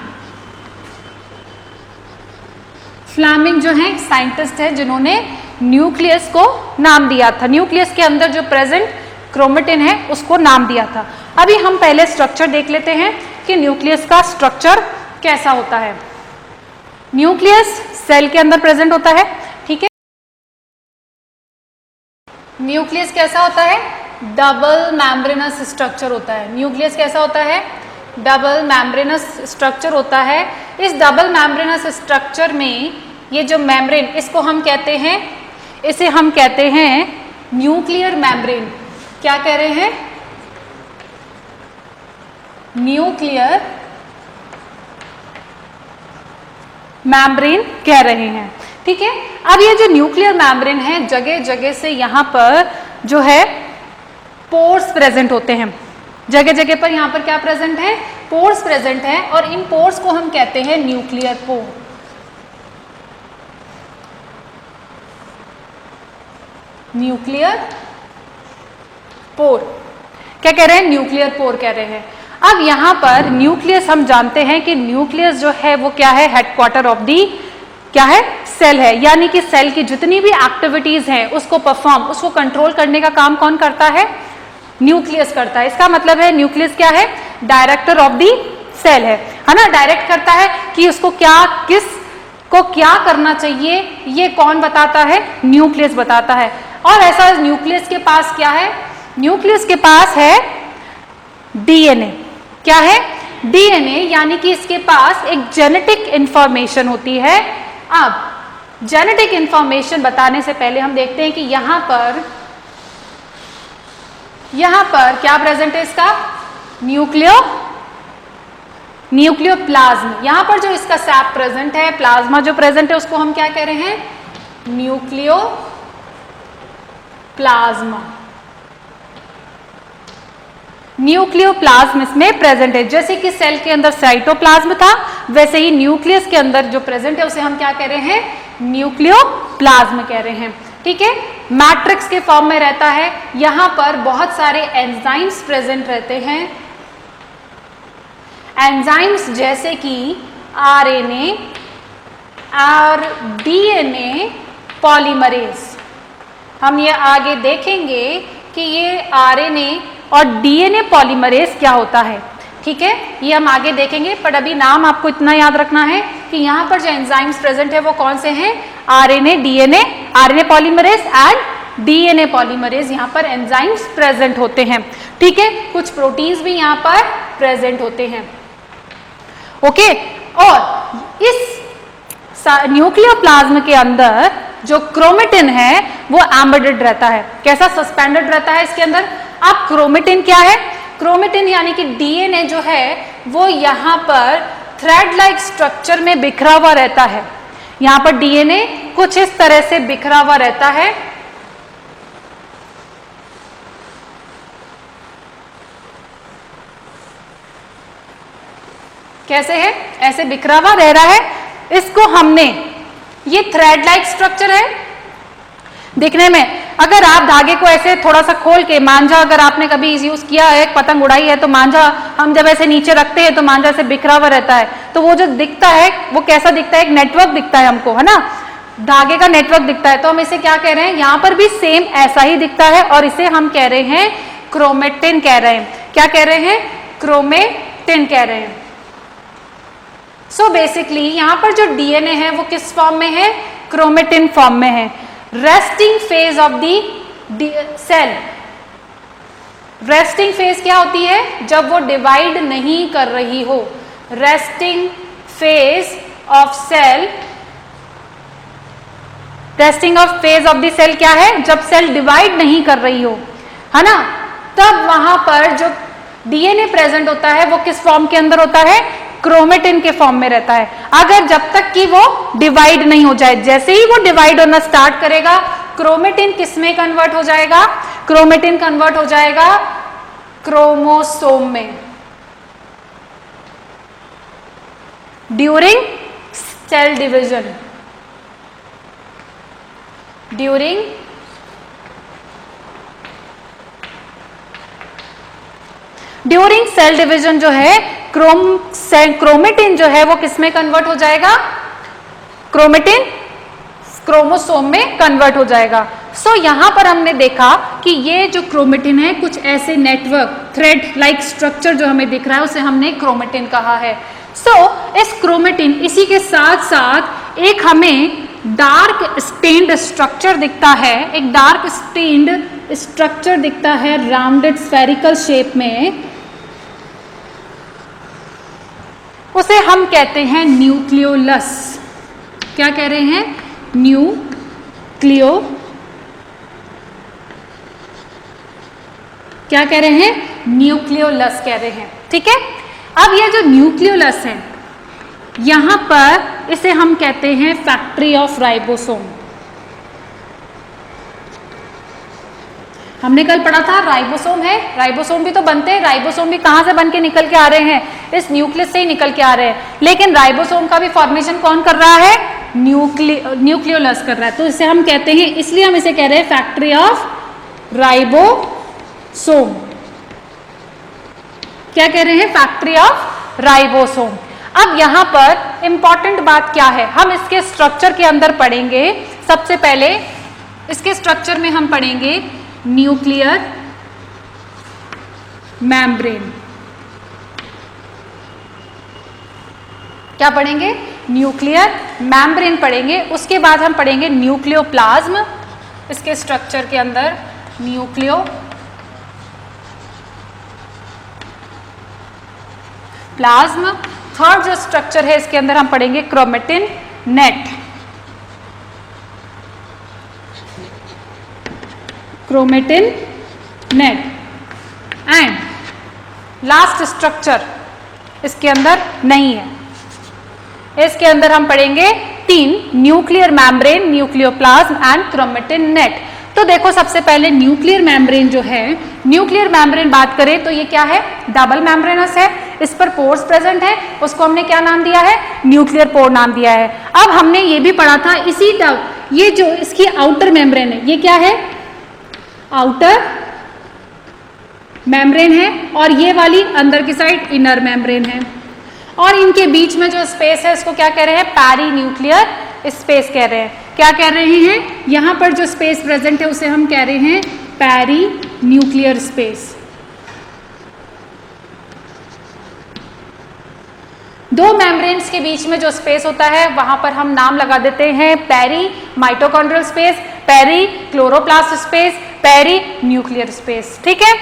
फ्लेमिंग जो है साइंटिस्ट है जिन्होंने न्यूक्लियस को नाम दिया था, न्यूक्लियस के अंदर जो प्रेजेंट क्रोमेटिन है उसको नाम दिया था। अभी हम पहले स्ट्रक्चर देख लेते हैं कि न्यूक्लियस का स्ट्रक्चर कैसा होता है। न्यूक्लियस सेल के अंदर प्रेजेंट होता है, ठीक है। न्यूक्लियस कैसा होता है? डबल मेम्ब्रेनस स्ट्रक्चर होता है। न्यूक्लियस कैसा होता है? डबल मेम्ब्रेनस स्ट्रक्चर होता है। इस डबल मेम्ब्रेनस स्ट्रक्चर में ये जो मेम्ब्रेन, इसको हम कहते हैं इसे हम कहते हैं न्यूक्लियर मेम्ब्रेन। क्या कह रहे हैं? न्यूक्लियर मेम्ब्रेन कह रहे हैं। ठीक है, अब ये जो न्यूक्लियर मेम्ब्रेन है, जगह जगह से यहाँ पर जो है पोर्स प्रेजेंट होते हैं। जगह जगह पर यहाँ पर क्या प्रेजेंट है? पोर्स प्रेजेंट है, और इन पोर्स को हम कहते हैं न्यूक्लियर पोर। न्यूक्लियर पोर क्या कह रहे हैं? न्यूक्लियर पोर कह रहे हैं। अब यहाँ पर न्यूक्लियस हम जानते हैं कि न्यूक्लियस जो है वो क्या है? हेडक्वार्टर ऑफ दी क्या है? सेल है। यानी कि सेल की जितनी भी एक्टिविटीज हैं उसको परफॉर्म, उसको कंट्रोल करने का काम कौन करता है? न्यूक्लियस करता है। इसका मतलब है न्यूक्लियस क्या है? डायरेक्टर ऑफ दी सेल है ना? डायरेक्ट करता है कि उसको क्या, किस को क्या करना चाहिए, ये कौन बताता है? न्यूक्लियस बताता है। और ऐसा न्यूक्लियस के पास क्या है? न्यूक्लियस के पास है डीएनए। क्या है? डीएनए, यानी कि इसके पास एक जेनेटिक इंफॉर्मेशन होती है। अब जेनेटिक इंफॉर्मेशन बताने से पहले हम देखते हैं कि यहां पर क्या प्रेजेंट है? इसका न्यूक्लियोप्लाज्म। यहां पर जो इसका सैप प्रेजेंट है, प्लाज्मा जो प्रेजेंट है, उसको हम क्या कह रहे हैं? न्यूक्लियोप्लाज्मा। न्यूक्लियोप्लाज्म इसमें प्रेजेंट है। जैसे कि सेल के अंदर साइटोप्लाज्म था, वैसे ही न्यूक्लियस के अंदर जो प्रेजेंट है उसे हम क्या कह रहे हैं? न्यूक्लियोप्लाज्म कह रहे हैं। ठीक है, मैट्रिक्स के फॉर्म में रहता है। यहां पर बहुत सारे एंजाइम्स प्रेजेंट रहते हैं। एंजाइम्स जैसे कि आरएनए और डीएनए पॉलीमरेज। हम ये आगे देखेंगे कि ये आरएनए और डीएनए पॉलीमरेज क्या होता है। ठीक है, ये हम आगे देखेंगे, पर अभी नाम आपको इतना याद रखना है कि यहाँ पर जो एंजाइम्स प्रेजेंट है वो कौन से हैं? RNA, DNA, RNA polymerase and DNA polymerase. यहाँ पर एंजाइम्स प्रेजेंट होते हैं। ठीक है, कुछ प्रोटीन्स भी यहाँ पर प्रेजेंट होते हैं। ओके, और इस न्यूक्लियोप्लाज्म के अंदर जो क्रोमेटिन है वो एम्बेडेड रहता है। कैसा? सस्पेंडेड रहता है इसके अंदर। अब क्रोमेटिन क्या है? क्रोमेटिन यानी कि डीएनए जो है वो यहाँ पर थ्रेड लाइक स्ट्रक्चर में बिखरा हुआ रहता है। यहाँ पर डीएनए कुछ इस तरह से बिखरा हुआ रहता है। कैसे है? ऐसे बिखरा हुआ रह रहा है। इसको हमने, ये थ्रेड लाइक स्ट्रक्चर है दिखने में। अगर आप धागे को ऐसे थोड़ा सा खोल के, मांझा अगर आपने कभी यूज किया है, पतंग उड़ाई है, तो मांझा हम जब ऐसे नीचे रखते हैं तो मांझा से बिखरा हुआ रहता है। तो वो जो दिखता है वो कैसा दिखता है? एक नेटवर्क दिखता है हमको, है ना? धागे का नेटवर्क दिखता है। तो हम इसे क्या कह रहे हैं? यहाँ पर भी सेम ऐसा ही दिखता है, और इसे हम कह रहे हैं क्रोमेटिन कह रहे हैं। क्या कह रहे हैं? क्रोमेटिन कह रहे हैं। सो बेसिकली यहाँ पर जो डीएनए है वो किस फॉर्म में है? क्रोमेटिन फॉर्म में है। Resting phase of the cell. Resting phase क्या होती है? जब वो डिवाइड नहीं कर रही हो। Resting phase of cell, resting of phase of the cell क्या है? जब सेल डिवाइड नहीं कर रही हो, है ना? तब वहां पर जो डीएनए प्रेजेंट होता है वो किस फॉर्म के अंदर होता है? क्रोमेटिन के फॉर्म में रहता है। अगर जब तक कि वो डिवाइड नहीं हो जाए, जैसे ही वो डिवाइड होना स्टार्ट करेगा, क्रोमेटिन किस में कन्वर्ट हो जाएगा? क्रोमेटिन कन्वर्ट हो जाएगा क्रोमोसोम में। During cell division, during cell division जो है क्रोमेटिन जो है वो किस में कन्वर्ट हो जाएगा? क्रोमेटिन क्रोमोसोम में कन्वर्ट हो जाएगा। सो यहां पर हमने देखा कि ये जो क्रोमेटिन है, कुछ ऐसे नेटवर्क, थ्रेड लाइक स्ट्रक्चर जो हमें दिख रहा है उसे हमने क्रोमेटिन कहा है। सो इस क्रोमेटिन, इसी के साथ साथ एक हमें डार्क स्टेन्ड स्ट्रक्चर दिखता है। एक डार्क स्टेन्ड स्ट्रक्चर दिखता है राउंडेड स्फेरिकल शेप में, उसे हम कहते हैं न्यूक्लियोलस। क्या कह रहे हैं? न्यूक्लियोलस। क्या कह रहे हैं? न्यूक्लियोलस कह रहे हैं। ठीक है, अब ये जो न्यूक्लियोलस है यहां पर इसे हम कहते हैं फैक्ट्री ऑफ राइबोसोम। हमने कल पढ़ा था राइबोसोम है, राइबोसोम भी तो बनते हैं, राइबोसोम भी कहां से बन के निकल के आ रहे हैं? इस न्यूक्लियस से ही निकल के आ रहे हैं, लेकिन राइबोसोम का भी फॉर्मेशन कौन कर रहा है? न्यूक्लियोलस कर रहा है। तो इसे हम कहते हैं, इसलिए हम इसे कह रहे हैं फैक्ट्री ऑफ राइबोसोम। क्या कह रहे हैं? Factory of ribosome. अब यहां पर इंपॉर्टेंट बात क्या है, हम इसके स्ट्रक्चर के अंदर पढ़ेंगे। सबसे पहले इसके स्ट्रक्चर में हम पढ़ेंगे न्यूक्लियर मेम्ब्रेन। क्या पढ़ेंगे? न्यूक्लियर मेम्ब्रेन पढ़ेंगे। उसके बाद हम पढ़ेंगे न्यूक्लियोप्लाज्म, इसके स्ट्रक्चर के अंदर न्यूक्लियोप्लाज्म। थर्ड जो स्ट्रक्चर है इसके अंदर हम पढ़ेंगे chromatin net, chromatin net. And last structure इसके अंदर नहीं है, इसके अंदर हम पढ़ेंगे 3 nuclear membrane, nucleoplasm and chromatin net. तो देखो सबसे पहले न्यूक्लियर मेम्ब्रेन जो है, न्यूक्लियर मेम्ब्रेन बात करें तो ये क्या है? डबल मेम्ब्रेनस है, इस पर पोर्स प्रेजेंट है, उसको हमने क्या नाम दिया है? न्यूक्लियर पोर नाम दिया है। अब हमने ये भी पढ़ा था ये जो इसकी आउटर मेम्ब्रेन है, ये क्या है? आउटर मेम्ब्रेन है, और ये वाली अंदर की साइड इनर मेम्ब्रेन है, और इनके बीच में जो स्पेस है इसको क्या कह रहे हैं? पैरी न्यूक्लियर स्पेस कह रहे हैं। क्या कह रहे हैं? यहां पर जो स्पेस प्रेजेंट है उसे हम कह रहे हैं पैरी न्यूक्लियर स्पेस। दो मेम्ब्रेन्स के बीच में जो स्पेस होता है वहां पर हम नाम लगा देते हैं peri mitochondrial space, peri chloroplast space, peri nuclear space. ठीक है,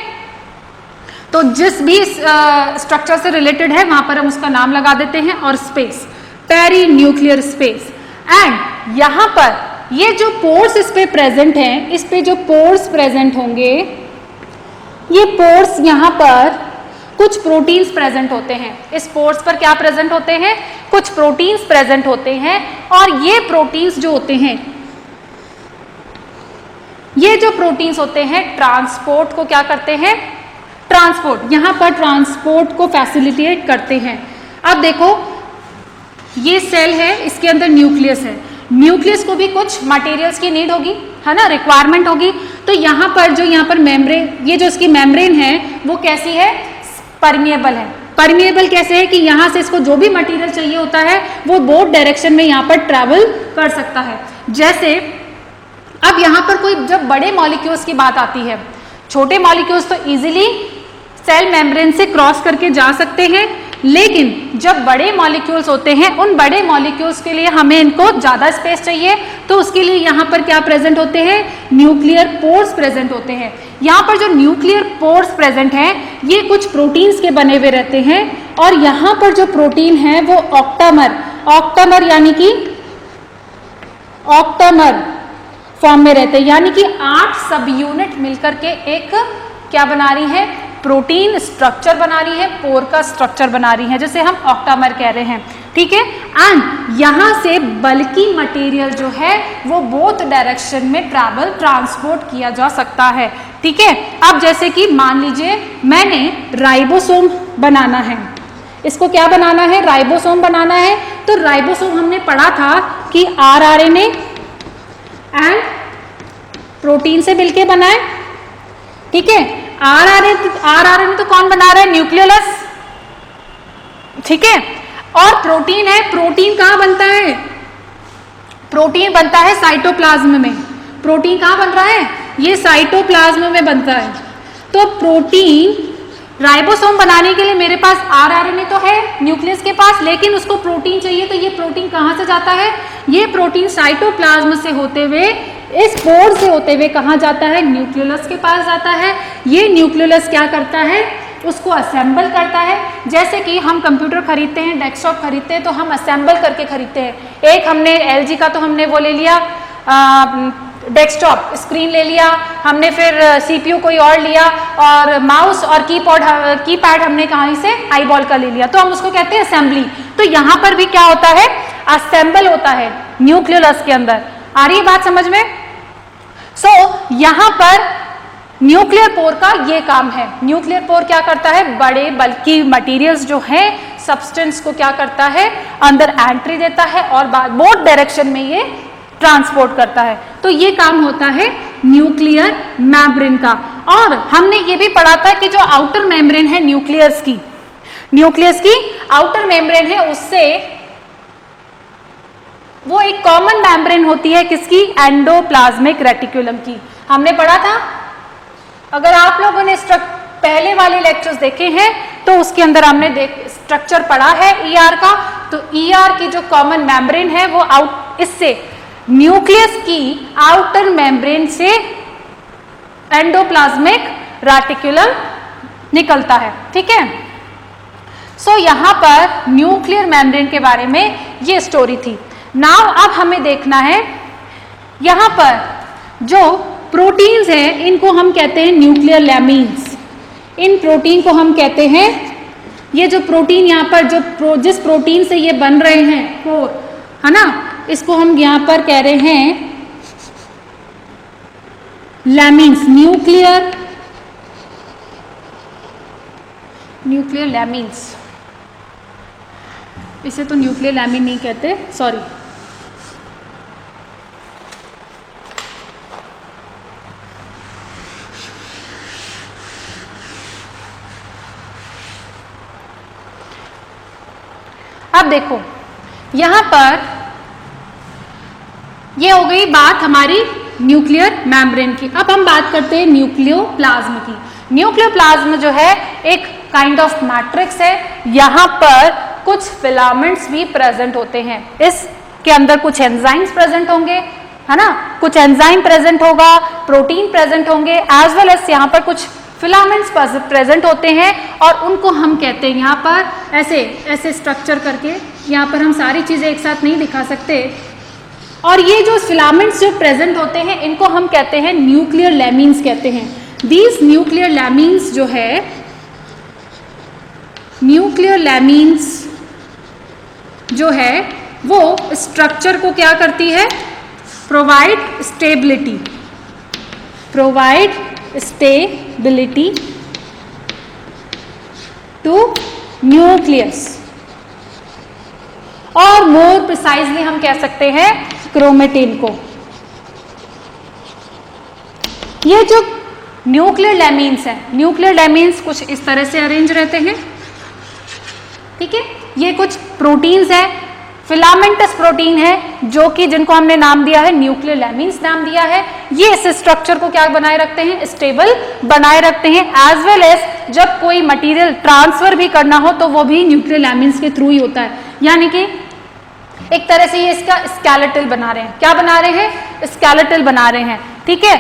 तो जिस भी स्ट्रक्चर से रिलेटेड है वहां पर हम उसका नाम लगा देते हैं, और space peri nuclear space. And यहां पर ये जो पोर्स इस पे प्रेजेंट हैं, इस पे जो पोर्स प्रेजेंट होंगे, ये पोर्स यहां पर कुछ प्रोटीन्स प्रेजेंट होते हैं। इस पोर्स पर क्या प्रेजेंट होते हैं? कुछ प्रोटीन्स प्रेजेंट होते हैं, और ये प्रोटीन्स जो होते हैं, ये जो प्रोटीन्स होते हैं ट्रांसपोर्ट को क्या करते हैं? ट्रांसपोर्ट, यहां पर ट्रांसपोर्ट को फैसिलिटेट करते हैं। अब देखो ये सेल है, इसके अंदर न्यूक्लियस है, न्यूक्लियस को भी कुछ मटेरियल्स की नीड होगी, है ना, रिक्वायरमेंट होगी। तो यहाँ पर मेम्ब्रेन, ये जो इसकी मेम्ब्रेन है वो कैसी है? परमिएबल है। परमिएबल कैसे है कि यहाँ से इसको जो भी मटेरियल चाहिए होता है वो बोथ डायरेक्शन में यहाँ पर ट्रैवल कर सकता है। जैसे अब यहाँ पर कोई जब बड़े मॉलिक्यूल्स की बात आती है, छोटे मॉलिक्यूल्स तो इजीली सेल मेम्ब्रेन से क्रॉस करके जा सकते हैं, लेकिन जब बड़े मॉलिक्यूल्स होते हैं उन बड़े मॉलिक्यूल्स के लिए हमें इनको ज़्यादा स्पेस चाहिए, तो उसके लिए यहाँ पर क्या प्रेजेंट होते हैं? न्यूक्लियर पोर्स प्रेजेंट होते हैं। यहाँ पर जो न्यूक्लियर पोर्स प्रेजेंट हैं ये कुछ प्रोटीन्स के बने हुए रहते हैं, और यहाँ पर जो प्रोटीन है वो ऑक्टामर यानी कि ऑक्टामर फॉर्म में रहते हैं, यानी कि 8 सब यूनिट मिलकर के एक क्या बना रही है? प्रोटीन स्ट्रक्चर बना रही है, पोर का स्ट्रक्चर बना रही है, जिसे हम ऑक्टामर कह रहे हैं। ठीक है, एंड यहां से बल्की मटेरियल जो है वो बोथ डायरेक्शन में ट्रांसपोर्ट किया जा सकता है। ठीक है, अब जैसे कि मान लीजिए मैंने राइबोसोम बनाना है, इसको क्या बनाना है? राइबोसोम बनाना है। तो राइबोसोम हमने पढ़ा था कि RNA एंड प्रोटीन से मिलके बना है। ठीक है, RNA तो कौन बना रहा है? न्यूक्लियोलस। ठीक है, और प्रोटीन है, प्रोटीन कहाँ बनता है? प्रोटीन बनता है साइटोप्लाज्म में। प्रोटीन कहाँ बन रहा है? ये साइटोप्लाज्म में बनता है। तो प्रोटीन राइबोसोम बनाने के लिए मेरे पास RNA तो है न्यूक्लियस के पास, लेकिन उसको प्रोटीन चाहिए, तो ये प्रोटीन कहाँ से जाता है? ये प्रोटीन साइटोप्लाज्म से होते हुए, इस पोर से होते हुए कहाँ जाता है? न्यूक्लियोलस के पास जाता है। ये न्यूक्लियोलस क्या करता है? उसको असेंबल करता है। जैसे कि हम कंप्यूटर खरीदते हैं, डेस्कटॉप खरीदते हैं, तो हम असेंबल करके खरीदते हैं। एक हमने LG का तो हमने वो ले लिया डेस्कटॉप स्क्रीन ले लिया हमने, फिर सीपीयू कोई और लिया, और माउस और कीपैड हमने कहीं से आईबॉल का ले लिया, तो हम उसको कहते हैं असेंबली। तो यहाँ पर भी क्या होता है, असेंबल होता है न्यूक्लियस के अंदर। आ रही है बात समझ में? यहाँ पर न्यूक्लियर पोर का ये काम है। न्यूक्लियर पोर क्या करता है, बड़े बल्कि मटेरियल्स जो हैं सब्सटेंस को क्या करता है, अंदर एंट्री देता है और बोथ डायरेक्शन में ये ट्रांसपोर्ट करता है। तो ये काम होता है न्यूक्लियर मेम्ब्रेन का। और हमने ये भी पढ़ा था कि जो आउटर मेम्ब्रेन है न्यूक्लियस की आउटर मेम्ब्रेन है, उससे वो एक कॉमन मेम्ब्रेन होती है किसकी, एंडोप्लाज्मिक रेटिकुलम की। हमने पढ़ा था, अगर आप लोगों ने पहले वाले लेक्चर्स देखे हैं तो उसके अंदर हमने स्ट्रक्चर पढ़ा है ईआर का। तो ईआर की जो कॉमन मेम्ब्रेन है वो इससे न्यूक्लियस की आउटर मेम्ब्रेन से एंडोप्लाज्मिक रेटिकुलम निकलता है, ठीक है। यहाँ पर न्यूक्लियर मेम्ब्रेन के बारे में ये स्टोरी थी। नाउ अब हमें देखना है यहाँ पर जो प्रोटीन्स हैं इनको हम कहते हैं न्यूक्लियर लैमीन्स। इन प्रोटीन को हम कहते हैं, ये जो प्रोटीन यहाँ पर जिस प्रोटीन से ये बन रहे हैं कोर, है ना, इसको हम यहाँ पर कह रहे हैं लैमीन्स, न्यूक्लियर लैमीन्स। इसे तो न्यूक्लियर लैमीन नहीं कहते, सॉरी। अब देखो यहां पर ये हो गई बात हमारी न्यूक्लियर मेम्ब्रेन की। अब हम बात करते हैं न्यूक्लियोप्लाज्म की। न्यूक्लियोप्लाज्म जो है एक काइंड ऑफ मैट्रिक्स है। यहाँ पर कुछ फिलामेंट्स भी प्रेजेंट होते हैं, इसके अंदर कुछ एंजाइम्स प्रेजेंट होंगे, है ना, कुछ एंजाइम प्रेजेंट होगा, प्रोटीन प्रेजेंट होंगे, एज वेल एज यहाँ पर कुछ फिलामेंट्स प्रेजेंट होते हैं और उनको हम कहते हैं, यहाँ पर ऐसे स्ट्रक्चर करके, यहाँ पर हम सारी चीजें एक साथ नहीं दिखा सकते, और ये जो फिलामेंट्स जो प्रेजेंट होते हैं इनको हम कहते हैं न्यूक्लियर लैमीन्स कहते हैं। दीज न्यूक्लियर लैमीन्स जो है, न्यूक्लियर लैमीन्स जो है वो स्ट्रक्चर को क्या करती है, प्रोवाइड स्टेबिलिटी टू न्यूक्लियस, और मोर प्रिसाइजली हम कह सकते हैं क्रोमेटिन को। ये जो न्यूक्लियर लैमीन्स हैं, न्यूक्लियर लैमीन्स कुछ इस तरह से अरेंज रहते हैं, ठीक है। ये कुछ प्रोटीन्स हैं, फिलामेंटस प्रोटीन है, जो कि जिनको हमने नाम दिया है न्यूक्लियर लैमीन्स नाम दिया है। ये इस स्ट्रक्चर को क्या बनाए रखते हैं, स्टेबल बनाए रखते हैं। एज वेल एज जब कोई मटेरियल ट्रांसफर भी करना हो तो वो भी न्यूक्लियर लैमीन्स के थ्रू ही होता है। यानी कि एक तरह से ये इसका स्केलेटल बना रहे हैं। क्या बना रहे हैं, स्केलेटल बना रहे हैं, ठीक है।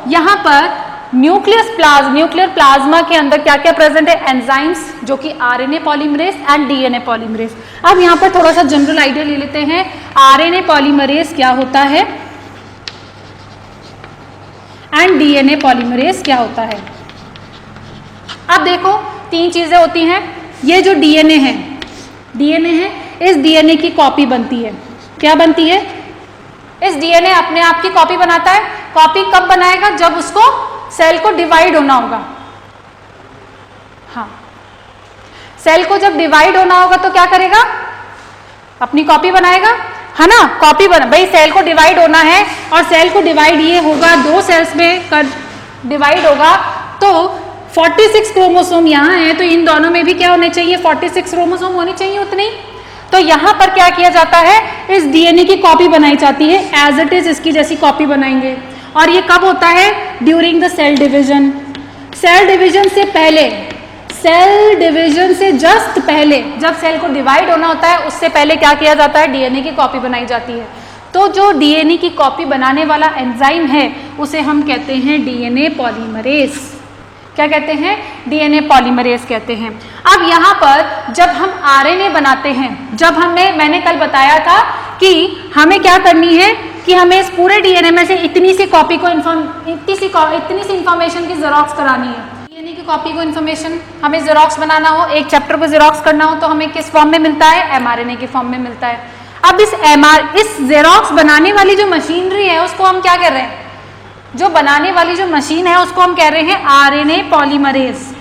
यहाँ पर न्यूक्लियर प्लाज्मा के अंदर क्या क्या प्रेजेंट है, एंजाइम्स जो कि RNA polymerase and DNA polymerase. अब यहाँ पर थोड़ा सा जनरल आइडिया ले लेते हैं, आरएनए पॉलीमरेज क्या होता है एंड डीएनए पॉलीमरेज क्या होता है। अब देखो तीन चीजें होती हैं। ये जो डीएनए है, इस डीएनए की कॉपी बनती है। क्या बनती है, इस डीएनए अपने आप की कॉपी बनाता है। कॉपी कब बनाएगा, जब उसको सेल को डिवाइड होना होगा। हाँ, सेल को जब डिवाइड होना होगा तो क्या करेगा, अपनी कॉपी बनाएगा, है ना। कॉपी बना, भाई सेल को डिवाइड होना है और सेल को डिवाइड ये होगा, दो सेल्स में डिवाइड होगा, तो 46 क्रोमोसोम यहाँ है, तो इन दोनों में भी क्या होने चाहिए, 46 क्रोमोसोम होने चाहिए उतने। तो यहाँ पर क्या किया जाता है, इस डीएनए की कॉपी बनाई जाती है, एज इट इज इसकी जैसी कॉपी बनाएंगे। और ये कब होता है, during the cell division. Cell division से पहले, सेल डिवीजन से जस्ट पहले, जब सेल को डिवाइड होना होता है उससे पहले क्या किया जाता है, डीएनए की कॉपी बनाई जाती है। तो जो डीएनए की कॉपी बनाने वाला एंजाइम है उसे हम कहते हैं डीएनए पॉलीमरेज। क्या कहते हैं, डीएनए पॉलीमरेज कहते हैं। अब यहाँ पर जब हम आरएनए बनाते हैं, मैंने कल बताया था कि हमें क्या करनी है, कि हमें इस पूरे डीएनए में से इतनी सी इंफॉर्मेशन की जेरोक्स करानी है। डीएनए की कॉपी को इंफॉर्मेशन हमें जेरोक्स बनाना हो, एक चैप्टर को जेरोक्स करना हो, तो हमें किस फॉर्म में मिलता है? एमआरएनए के फॉर्म में मिलता है। अब इस जेरोक्स बनाने वाली जो मशीनरी है उसको हम क्या कह रहे हैं? जो बनाने वाली जो मशीन है उसको हम कह रहे हैं आरएनए पॉलीमरेज।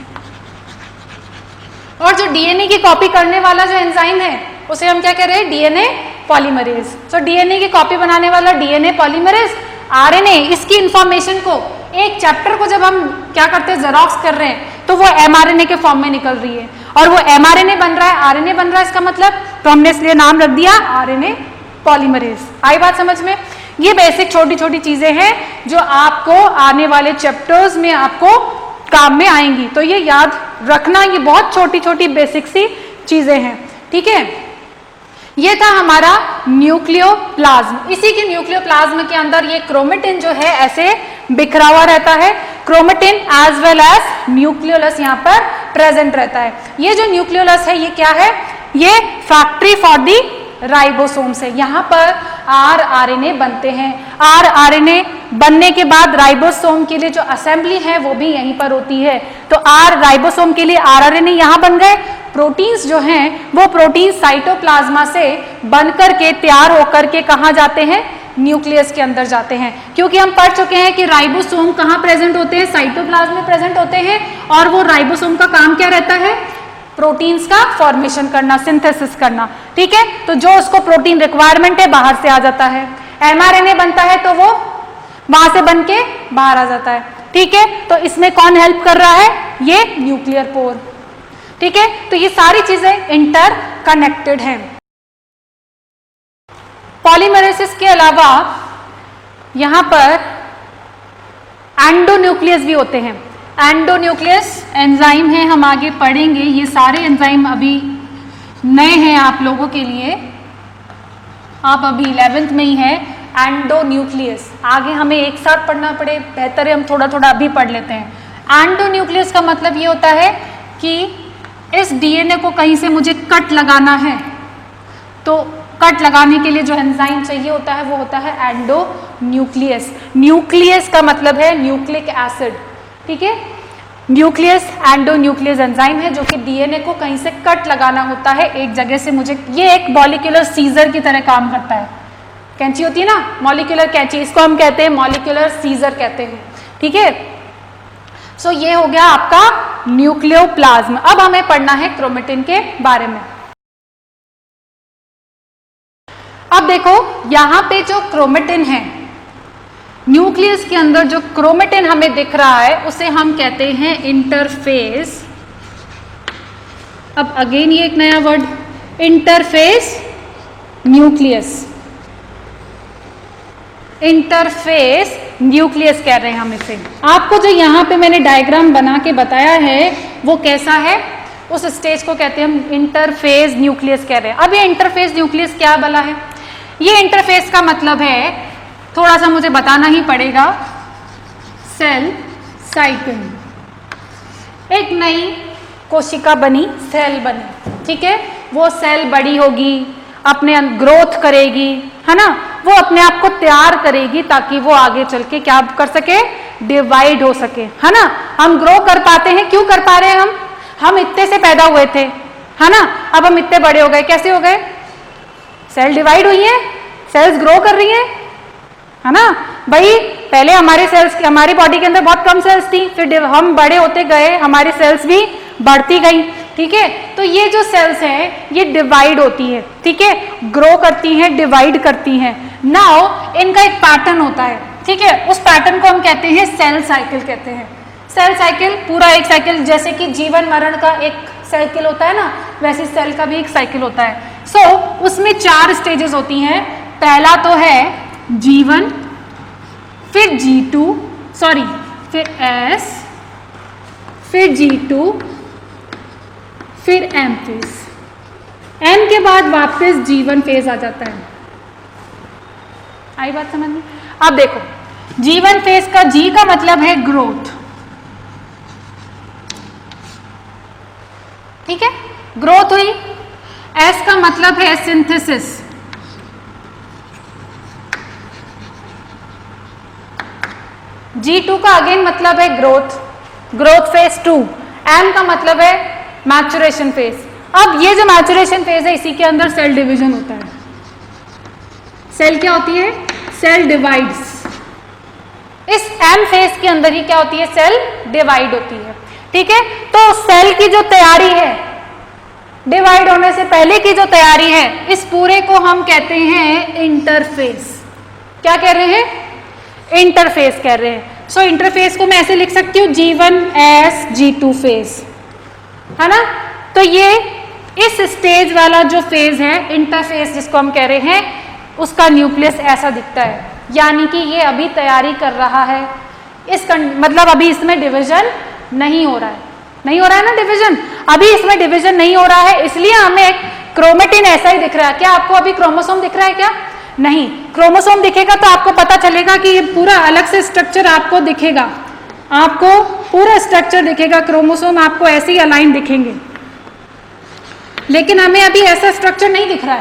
और जो डीएनए की कॉपी करने वाला जो एंजाइम है उसे हम क्या कह रहे हैं? DNA polymerase. तो डीएनए की कॉपी बनाने वाला डीएनए पॉलीमरेज, आरएनए, इसकी इंफॉर्मेशन को, एक चैप्टर को जब हम क्या करते हैं? जेरोक्स कर रहे हैं, तो वो एमआरएनए के फॉर्म में निकल रही है और वो एमआरएनए बन रहा है, आरएनए बन रहा है। इसका मतलब तो हमने इसलिए नाम रख दिया आरएनए पॉलीमरेज। आई बात समझ में? ये बेसिक छोटी छोटी चीजें हैं जो आपको आने वाले चैप्टर्स में आपको काम में आएंगी, तो ये याद रखना। ये बहुत छोटी छोटी बेसिक सी चीजें हैं, ठीक है। ये था हमारा न्यूक्लियोप्लाज्म। इसी के न्यूक्लियोप्लाज्म के अंदर ये क्रोमेटिन जो है ऐसे बिखरा हुआ रहता है। Chromatin as well as nucleolus यहाँ पर प्रेजेंट रहता है। ये जो न्यूक्लियोलस है ये क्या है? ये फैक्ट्री फॉर दी राइबोसोम्स है। यहाँ पर आरएनए बनते हैं। आरएनए बनने के बाद राइबोसोम के लिए जो असेंबली है वो भी यहीं पर होती है। तो राइबोसोम के लिए आरएनए यहाँ बन गए। प्रोटीन्स जो हैं वो प्रोटीन साइटोप्लाज्मा से बनकर के तैयार होकर के कहाँ जाते हैं? न्यूक्लियस के अंदर जाते हैं। क्योंकि हम पढ़ चुके हैं कि राइबोसोम कहाँ प्रेजेंट होते हैं? साइटोप्लाज्म में प्रेजेंट होते हैं। और वो राइबोसोम का काम क्या रहता है? प्रोटीन्स का फॉर्मेशन करना, सिंथेसिस करना, ठीक है। तो जो उसको प्रोटीन रिक्वायरमेंट है बाहर से आ जाता है। एमआरएनए बनता है तो वो वहां से बन के बाहर आ जाता है, ठीक है। तो इसमें कौन हेल्प कर रहा है? ये न्यूक्लियर पोर, ठीक है। तो ये सारी चीजें इंटर कनेक्टेड हैं। पॉलीमरेसिस के अलावा यहां पर एंडोन्यूक्लियस भी होते हैं। एंडोन्यूक्लियस एंजाइम है, हम आगे पढ़ेंगे। ये सारे एंजाइम अभी नए हैं आप लोगों के लिए, आप अभी 11th में ही है। एंडोन्यूक्लियस आगे हमें एक साथ पढ़ना पड़े, बेहतर है हम थोड़ा थोड़ा अभी पढ़ लेते हैं। एंडोन्यूक्लियस का मतलब ये होता है कि इस डीएनए को कहीं से मुझे कट लगाना है, तो कट लगाने के लिए जो एंजाइम चाहिए होता है वो होता है एंडोन्यूक्लियस। न्यूक्लियस का मतलब है न्यूक्लिक एसिड, ठीक है। न्यूक्लियस एंडोन्यूक्लियस एंजाइम है जो कि डीएनए को कहीं से कट लगाना होता है एक जगह से मुझे। ये एक मॉलिक्यूलर सीजर की तरह काम करता है। कैंची होती है ना, मॉलिक्यूलर कैंची, इसको हम कहते हैं मॉलिक्यूलर सीजर कहते हैं, ठीक है। सो ये हो गया आपका न्यूक्लियोप्लाज्म। अब हमें पढ़ना है क्रोमेटिन के बारे में। अब देखो यहां पे जो क्रोमेटिन है, न्यूक्लियस के अंदर जो क्रोमेटिन हमें दिख रहा है उसे हम कहते हैं इंटरफेस। अब अगेन ये एक नया word, interface nucleus. Interface nucleus कह रहे हैं हम इसे। आपको जो यहाँ पे मैंने डायग्राम बना के बताया है वो कैसा है, उस स्टेज को कहते हैं हम इंटरफेस न्यूक्लियस कह रहे हैं। अब ये इंटरफेस न्यूक्लियस क्या भला है? ये इंटरफेस का मतलब है, थोड़ा सा मुझे बताना ही पड़ेगा, सेल साइकिल। एक नई कोशिका बनी, सेल बनी, ठीक है। वो सेल बड़ी होगी, अपने ग्रोथ करेगी, है ना, वो अपने आप को तैयार करेगी ताकि वो आगे चल के क्या कर सके? डिवाइड हो सके, है ना। हम ग्रो कर पाते हैं, क्यों कर पा रहे हैं? हम इतने से पैदा हुए थे, है ना, अब हम इतने बड़े हो गए, कैसे हो गए? सेल डिवाइड हुई है, सेल्स ग्रो कर रही है ना भाई। पहले हमारे सेल्स, हमारी बॉडी के अंदर बहुत कम सेल्स थी, फिर हम बड़े होते गए, हमारी सेल्स भी बढ़ती गई, ठीक है। तो ये जो सेल्स हैं ये डिवाइड होती है, ठीक है, ग्रो करती हैं, डिवाइड करती हैं। नाउ इनका एक पैटर्न होता है, ठीक है, उस पैटर्न को हम कहते हैं सेल साइकिल कहते हैं। सेल साइकिल पूरा एक साइकिल, जैसे कि जीवन मरण का एक साइकिल होता है ना, वैसे सेल का भी एक साइकिल होता है। सो उसमें 4 स्टेजेस होती हैं। पहला तो है G1, फिर G2, सॉरी फिर S, फिर G2, फिर M फेज। M के बाद वापस G1 फेज आ जाता है। आई बात समझ में? अब देखो G1 फेज का G का मतलब है ग्रोथ, ठीक है, ग्रोथ हुई। S का मतलब है सिंथेसिस, G2 का अगेन मतलब है ग्रोथ, ग्रोथ फेज 2। M का मतलब है मैचुरेशन फेज। अब ये जो मैचुरेशन फेज है इसी के अंदर सेल डिवीजन होता है। सेल क्या होती है? Cell divides. इस M फेज के अंदर ही क्या होती है? सेल डिवाइड होती है। ठीक है, तो सेल की जो तैयारी है, डिवाइड होने से पहले की जो तैयारी है, इस पूरे को हम कहते हैं इंटरफेस। क्या कह रहे हैं? इंटरफेस कह रहे हैं। सो इंटरफेस को मैं ऐसे लिख सकती हूँ G1S G2 फेज, है ना। तो ये इस स्टेज वाला जो फेज है इंटरफेस जिसको हम कह रहे हैं, उसका न्यूक्लियस ऐसा दिखता है, यानी कि ये अभी तैयारी कर रहा है। मतलब अभी इसमें डिवीजन नहीं हो रहा है, नहीं हो रहा है ना डिवीजन, अभी इसमें डिवीजन नहीं हो रहा है, इसलिए हमें क्रोमेटिन ऐसा ही दिख रहा है। क्या आपको अभी क्रोमोसोम दिख रहा है क्या? नहीं। क्रोमोसोम दिखेगा तो आपको पता चलेगा कि ये पूरा अलग से स्ट्रक्चर आपको दिखेगा, आपको पूरा स्ट्रक्चर दिखेगा, क्रोमोसोम आपको ऐसे ही अलाइन दिखेंगे, लेकिन हमें अभी ऐसा स्ट्रक्चर नहीं दिख रहा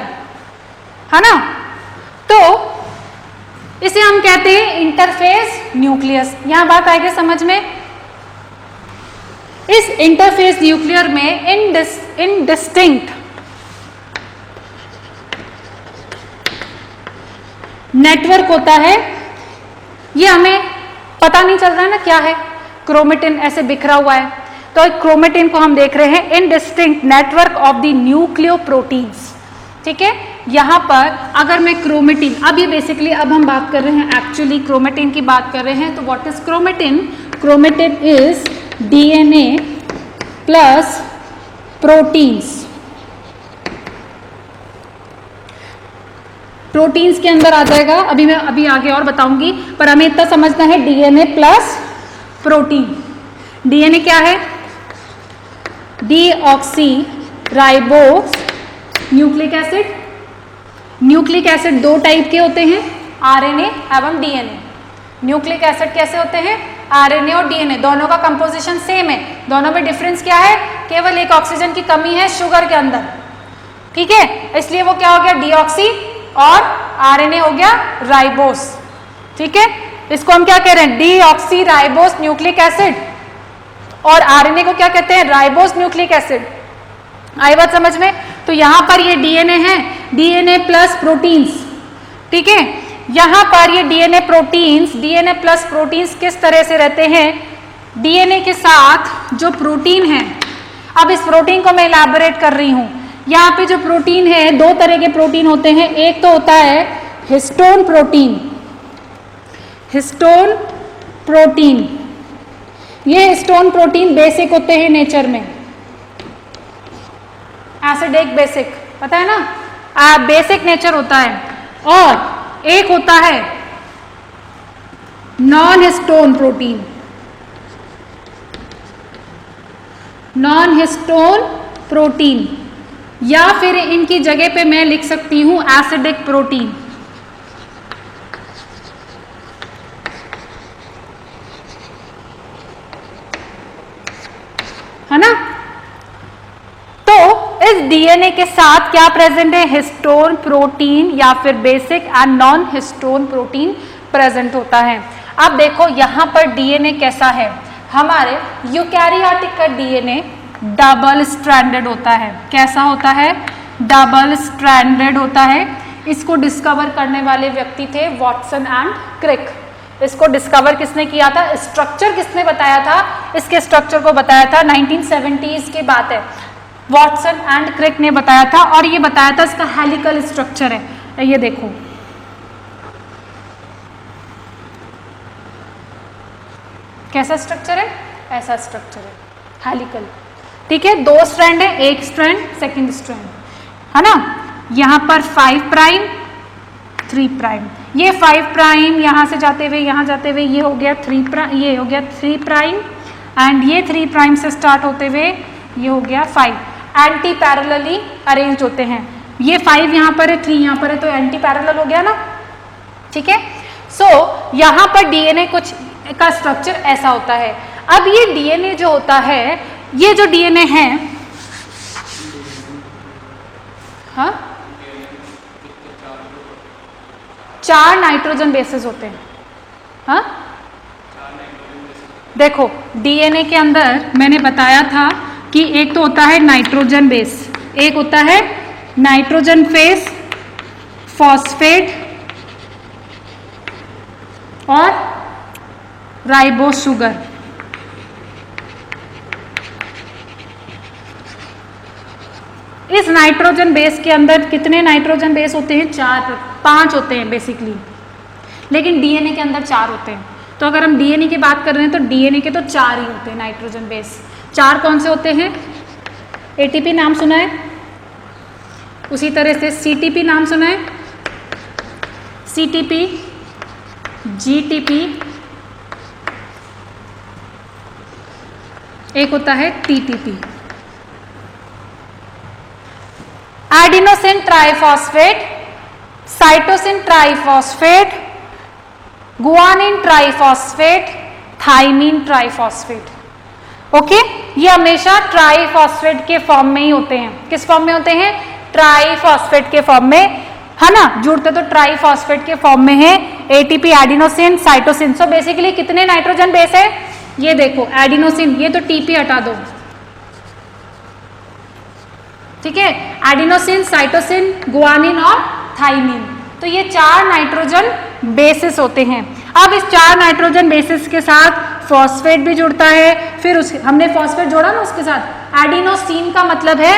है ना। तो इसे हम कहते हैं इंटरफेस न्यूक्लियस। यहां बात आएगी समझ में। इस इंटरफेस न्यूक्लियर में इनडिस्टिंक्ट नेटवर्क होता है। ये हमें पता नहीं चल रहा है ना क्या है, क्रोमेटिन ऐसे बिखरा हुआ है, तो क्रोमेटिन को हम देख रहे हैं indistinct network of the nucleoproteins. ठीक है, यहां पर अगर मैं क्रोमेटिन, अब ये बेसिकली अब हम बात कर रहे हैं एक्चुअली क्रोमेटिन की बात कर रहे हैं। तो what is chromatin? Chromatin is DNA plus proteins. Proteins के अंदर आ जाएगा, मैं अभी आगे और बताऊंगी, पर हमें इतना समझना है DNA प्लस प्रोटीन। DNA क्या है? Deoxy ribose nucleic acid. Nucleic acid दो टाइप के होते हैं, RNA एवं DNA। न्यूक्लिक एसिड कैसे होते हैं? RNA और DNA दोनों का कंपोजिशन सेम है, दोनों में डिफरेंस क्या है? केवल एक ऑक्सीजन की कमी है शुगर के अंदर। ठीक है, इसलिए वो क्या हो गया? डीऑक्सी, और RNA हो गया राइबोस। ठीक है, इसको हम क्या कह रहे हैं? डीऑक्सी राइबोस न्यूक्लिक एसिड, और RNA को क्या कहते हैं? Ribose nucleic acid. आई बात समझ में? तो यहां पर ये DNA है, DNA प्लस प्रोटीन्स। ठीक है, यहां पर ये DNA प्लस प्रोटीन्स किस तरह से रहते हैं? DNA के साथ जो प्रोटीन है, अब इस प्रोटीन को मैं इलैबोरेट कर रही हूं। यहाँ पे जो प्रोटीन है, दो तरह के प्रोटीन होते हैं। एक तो होता है हिस्टोन प्रोटीन, हिस्टोन प्रोटीन। ये हिस्टोन प्रोटीन बेसिक होते हैं नेचर में, एसिडिक बेसिक, पता है ना, बेसिक नेचर होता है। और एक होता है non histone protein, non histone protein, या फिर इनकी जगह पे मैं लिख सकती हूं एसिडिक प्रोटीन। है ना। तो इस DNA के साथ क्या प्रेजेंट है? हिस्टोन प्रोटीन या फिर basic and non histone protein present होता है। अब देखो यहां पर DNA कैसा है? हमारे यूकैरियोटिक का DNA डबल स्ट्रैंडेड होता है। कैसा होता है? डबल स्ट्रैंडेड होता है। इसको डिस्कवर करने वाले व्यक्ति थे वॉटसन एंड क्रिक। इसको डिस्कवर किसने किया था? स्ट्रक्चर किसने बताया था? इसके स्ट्रक्चर को बताया था 1970s की बात है, वॉटसन एंड क्रिक ने बताया था। और ये बताया था इसका हेलिकल स्ट्रक्चर है, ये देखो, कैसा स्ट्रक्चर है? ऐसा स्ट्रक्चर है, हेलिकल। ठीक है, दो स्ट्रैंड है, एक स्ट्रैंड, सेकंड स्ट्रैंड, है ना। यहां पर 5 प्राइम 3 प्राइम, ये 5 प्राइम यहां से जाते हुए यहां जाते हुए ये हो गया 3 प्राइम, ये हो गया 3 प्राइम, एंड ये 3 प्राइम से स्टार्ट होते हुए ये हो गया 5। एंटी पैरेलली अरेंज होते हैं। ये 5 यहां पर है, 3 यहां पर है, तो एंटी पैरेलल हो गया ना। ठीक है, सो यहां पर DNA कुछ का स्ट्रक्चर ऐसा होता है। अब ये DNA जो होता है, ये जो DNA है, हाँ, 4 नाइट्रोजन बेसेस होते हैं। हाँ, देखो डीएनए के अंदर मैंने बताया था कि एक तो होता है नाइट्रोजन बेस, एक होता है नाइट्रोजन फेस, फॉस्फेट और राइबोस शुगर। इस नाइट्रोजन बेस के अंदर कितने नाइट्रोजन बेस होते हैं? 5 होते हैं बेसिकली, लेकिन डीएनए के अंदर 4 होते हैं। तो अगर हम डीएनए की बात कर रहे हैं तो डीएनए के तो 4 ही होते हैं नाइट्रोजन बेस। 4 कौन से होते हैं? एटीपी नाम सुना है, उसी तरह से सीटीपी नाम सुना है, सीटीपी, जीटीपी, एक होता है TTP. Adenosine triphosphate, cytosine triphosphate, guanine triphosphate, thymine triphosphate. Okay, ये हमेशा ट्राइफॉस्फेट के फॉर्म में ही होते हैं। किस फॉर्म में होते हैं? ट्राइफॉस्फेट के फॉर्म में, है ना, जुड़ते तो ट्राइफॉस्फेट के फॉर्म में है। ATP, adenosine, cytosine. So basically कितने नाइट्रोजन बेस है? ये देखो एडिनोसिन, ये तो टीपी हटा दो, ठीक है, एडिनोसिन, साइटोसिन, गुआनिन और थाइमीन। तो ये 4 नाइट्रोजन बेसिस होते हैं। अब इस 4 नाइट्रोजन बेसिस के साथ फॉस्फेट भी जुड़ता है। फिर हमने फॉस्फेट जोड़ा ना, उसके साथ एडिनोसिन का मतलब है,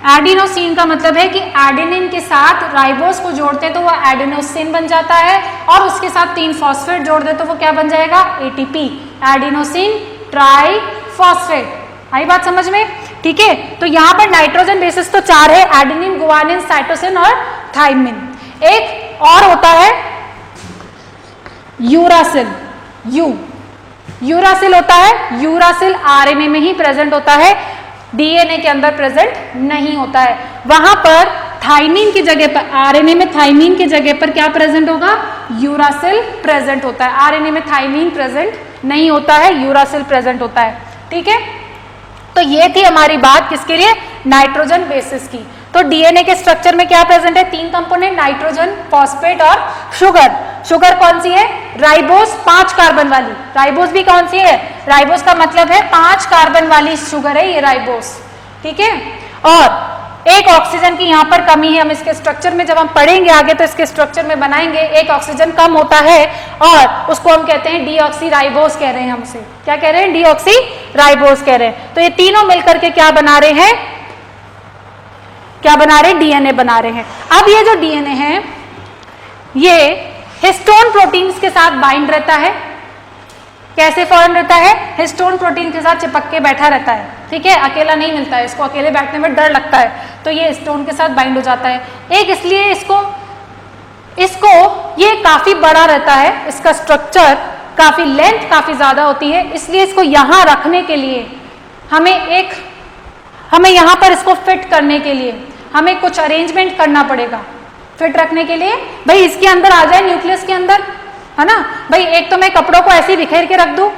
एडिनोसिन का मतलब है कि एडेनिन के साथ राइबोस को जोड़ते तो वो एडिनोसिन बन जाता है, और उसके साथ 3 फॉस्फेट जोड़ दे तो वो क्या बन जाएगा? ATP, adenosine triphosphate. आई बात समझ में? ठीक है, तो यहां पर नाइट्रोजन बेसिस तो 4 है, एडेनिन, गुआनिन, साइटोसिन और थाइमिन। एक और होता है यूरासिल, यूरासिल होता है। यूरासिल आरएनए में ही प्रेजेंट होता है, डीएनए के अंदर प्रेजेंट नहीं होता है। वहां पर थाइमीन की जगह पर, आरएनए में थाइमीन की जगह पर क्या प्रेजेंट होगा? यूरासिल प्रेजेंट होता है। आरएनए में थाइमीन प्रेजेंट नहीं होता है, यूरासिल प्रेजेंट होता है। ठीक है, तो ये थी हमारी बात किसके लिए? नाइट्रोजन बेसिस की। तो डीएनए के स्ट्रक्चर में क्या प्रेजेंट है? 3 कंपोनेंट, नाइट्रोजन, फॉस्फेट और शुगर। शुगर कौन सी है? राइबोस, 5 कार्बन वाली। राइबोस भी कौन सी है? राइबोस का मतलब है 5 कार्बन वाली शुगर है ये राइबोस। ठीक है, और एक ऑक्सीजन की यहाँ पर कमी है। हम इसके स्ट्रक्चर में जब हम पढ़ेंगे आगे तो इसके स्ट्रक्चर में बनाएंगे, एक ऑक्सीजन कम होता है और उसको हम कहते हैं डीऑक्सी राइबोस कह रहे हैं। हम उसे क्या कह रहे हैं? डीऑक्सी राइबोस कह रहे हैं। तो ये तीनों मिलकर के क्या बना रहे हैं? क्या बना रहे हैं? डीएनए बना रहे हैं। अब ये जो डीएनए है ये हिस्टोन प्रोटीन्स के साथ बाइंड रहता है। कैसे फॉर्म रहता है? हिस्टोन प्रोटीन के साथ चिपक के बैठा रहता है। ठीक है, अकेला नहीं मिलता है, इसको अकेले बैठने में डर लगता है, तो ये हिस्टोन के साथ बाइंड हो जाता है। एक इसलिए इसको ये काफी बड़ा रहता है, इसका स्ट्रक्चर काफी लेंथ काफी ज्यादा होती है, इसलिए इसको यहां रखने के लिए हमें यहां पर इसको फिट करने के लिए हमें कुछ अरेंजमेंट करना पड़ेगा। फिट रखने के लिए भाई इसके अंदर आ जाए, न्यूक्लियस के अंदर, है ना भाई। एक तो मैं कपड़ों को ऐसे ही बिखेर के रख दूं